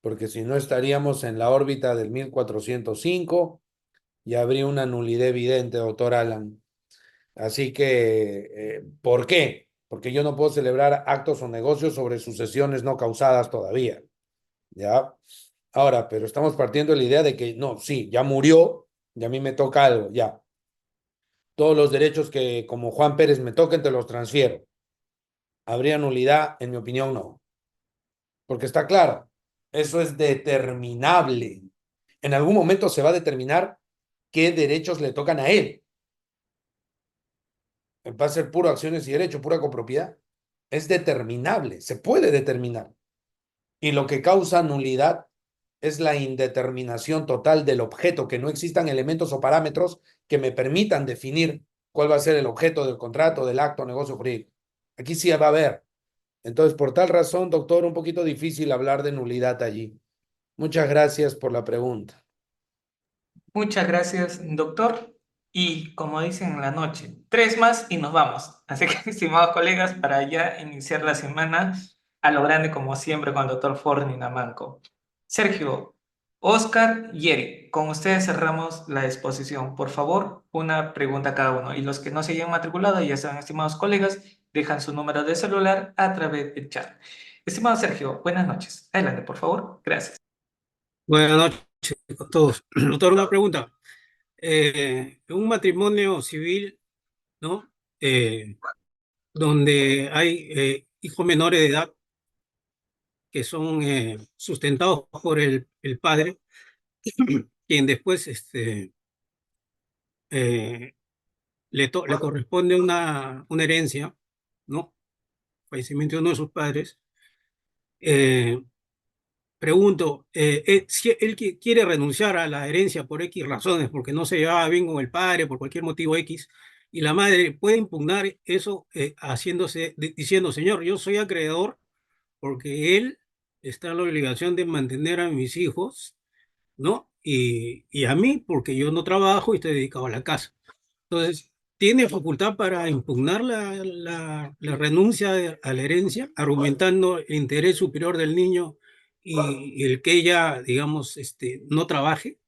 porque si no estaríamos en la órbita del 1405 y habría una nulidad evidente, doctor Alan. Así que, ¿por qué? Porque yo no puedo celebrar actos o negocios sobre sucesiones no causadas todavía, ¿ya? Ahora, pero estamos partiendo de la idea de que no, sí, ya murió y a mí me toca algo, ya. Todos los derechos que como Juan Pérez me toquen te los transfiero. ¿Habría nulidad? En mi opinión, no. Porque está claro, eso es determinable. En algún momento se va a determinar qué derechos le tocan a él. Va a ser puro acciones y derechos, pura copropiedad. Es determinable, se puede determinar. Y lo que causa nulidad es la indeterminación total del objeto, que no existan elementos o parámetros que me permitan definir cuál va a ser el objeto del contrato, del acto, negocio jurídico. Aquí sí va a haber. Entonces, por tal razón, doctor, un poquito difícil hablar de nulidad allí. Muchas gracias por la pregunta. Muchas gracias, doctor. Y como dicen en la noche, tres más y nos vamos. Así que, estimados colegas, para ya iniciar la semana a lo grande, como siempre, con el doctor Forni Manco. Sergio, Oscar y Eric, con ustedes cerramos la exposición. Por favor, una pregunta cada uno. Y los que no se hayan matriculado, ya saben, estimados colegas, dejan su número de celular a través del chat. Estimado Sergio, buenas noches. Adelante, por favor. Gracias. Buenas noches a todos. Doctor, una pregunta. En un matrimonio civil, ¿no? Donde hay hijos menores de edad que son sustentados por el padre, quien después eh, le corresponde una herencia, ¿no? Fallecimiento de uno de sus padres. Eh, Pregunto, si él quiere renunciar a la herencia por X razones, porque no se llevaba bien con el padre, por cualquier motivo X, y la madre puede impugnar eso diciendo, señor, yo soy acreedor porque él está en la obligación de mantener a mis hijos, ¿no? Y a mí, porque yo no trabajo y estoy dedicado a la casa. Entonces, tiene facultad para impugnar la renuncia a la herencia, argumentando el interés superior del niño y el que ella, digamos, no trabaje.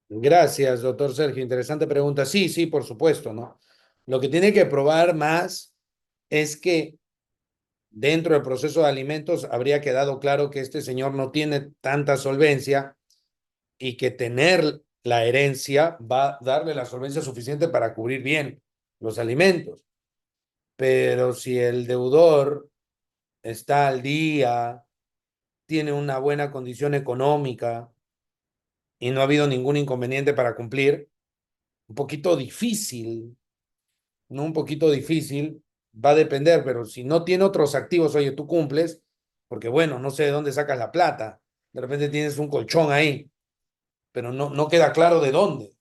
Gracias, doctor Sergio. Interesante pregunta. Sí, sí, por supuesto, ¿no? Lo que tiene que probar más es que dentro del proceso de alimentos habría quedado claro que este señor no tiene tanta solvencia y que tener la herencia va a darle la solvencia suficiente para cubrir bien los alimentos. Pero si el deudor está al día, tiene una buena condición económica y no ha habido ningún inconveniente para cumplir, un poquito difícil, ¿no? Un poquito difícil, va a depender, pero si no tiene otros activos, oye, tú cumples, porque bueno, no sé de dónde sacas la plata, de repente tienes un colchón ahí, pero no queda claro de dónde.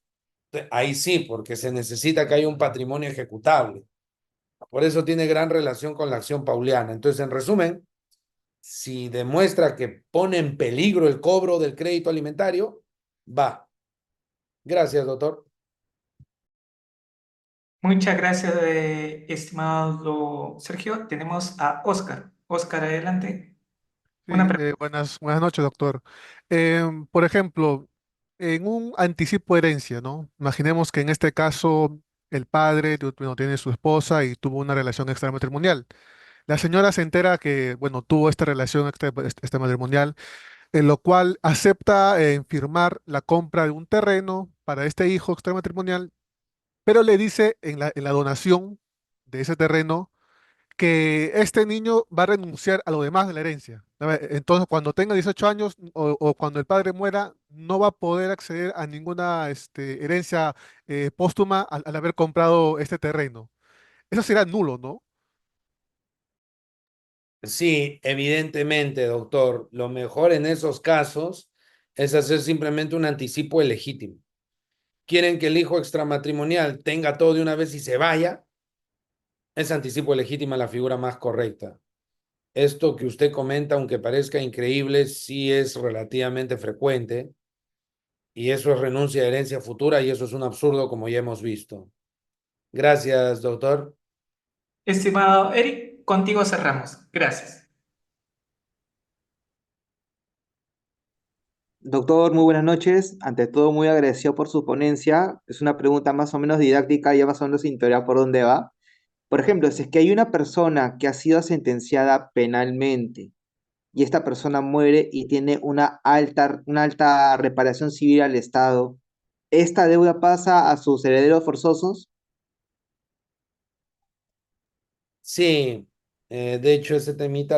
Ahí sí, porque se necesita que haya un patrimonio ejecutable. Por eso tiene gran relación con la acción pauliana. Entonces, en resumen, si demuestra que pone en peligro el cobro del crédito alimentario, va. Gracias, doctor. Muchas gracias, estimado Sergio. Tenemos a Oscar. Oscar, adelante. Una Sí, pregunta. buenas noches, doctor. Por ejemplo, en un anticipo de herencia, ¿no? Imaginemos que en este caso el padre bueno, tiene su esposa y tuvo una relación extramatrimonial. La señora se entera que, bueno, tuvo esta relación extramatrimonial, en lo cual acepta firmar la compra de un terreno para este hijo extramatrimonial, pero le dice en la donación de ese terreno que este niño va a renunciar a lo demás de la herencia. A ver, entonces, cuando tenga 18 años o cuando el padre muera, no va a poder acceder a ninguna herencia póstuma al haber comprado este terreno. Eso será nulo, ¿no? Sí, evidentemente, doctor. Lo mejor en esos casos es hacer simplemente un anticipo ilegítimo. Quieren que el hijo extramatrimonial tenga todo de una vez y se vaya, es anticipo ilegítimo la figura más correcta. Esto que usted comenta, aunque parezca increíble, sí es relativamente frecuente y eso es renuncia a herencia futura y eso es un absurdo como ya hemos visto. Gracias, doctor. Estimado Eric, contigo cerramos. Gracias. Doctor, muy buenas noches. Ante todo, muy agradecido por su ponencia. Es una pregunta más o menos didáctica, ya más o menos sin teoría por dónde va. Por ejemplo, si es que hay una persona que ha sido sentenciada penalmente y esta persona muere y tiene una alta reparación civil al Estado, ¿esta deuda pasa a sus herederos forzosos? Sí, de hecho ese temita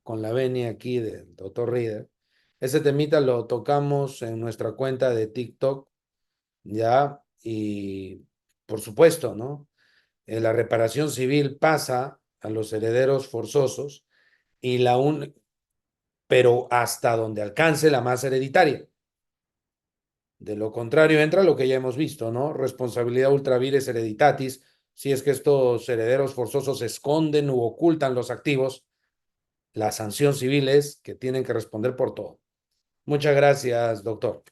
con la venia aquí del doctor Reader, ese temita lo tocamos en nuestra cuenta de TikTok, ¿ya? Y por supuesto, ¿no? La reparación civil pasa a los herederos forzosos y pero hasta donde alcance la masa hereditaria. De lo contrario entra lo que ya hemos visto, ¿no? Responsabilidad ultra vires hereditatis, si es que estos herederos forzosos esconden u ocultan los activos, la sanción civil es que tienen que responder por todo. Muchas gracias, doctor.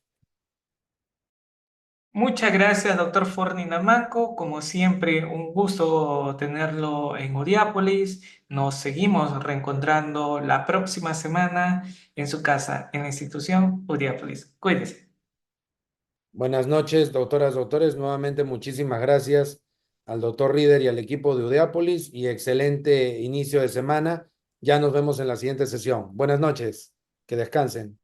Muchas gracias, doctor Forni Namaco. Como siempre, un gusto tenerlo en Odiápolis. Nos seguimos reencontrando la próxima semana en su casa, en la institución Odiápolis. Cuídese. Buenas noches, doctoras, doctores. Nuevamente, muchísimas gracias al doctor Reader y al equipo de Udeápolis y excelente inicio de semana. Ya nos vemos en la siguiente sesión. Buenas noches. Que descansen.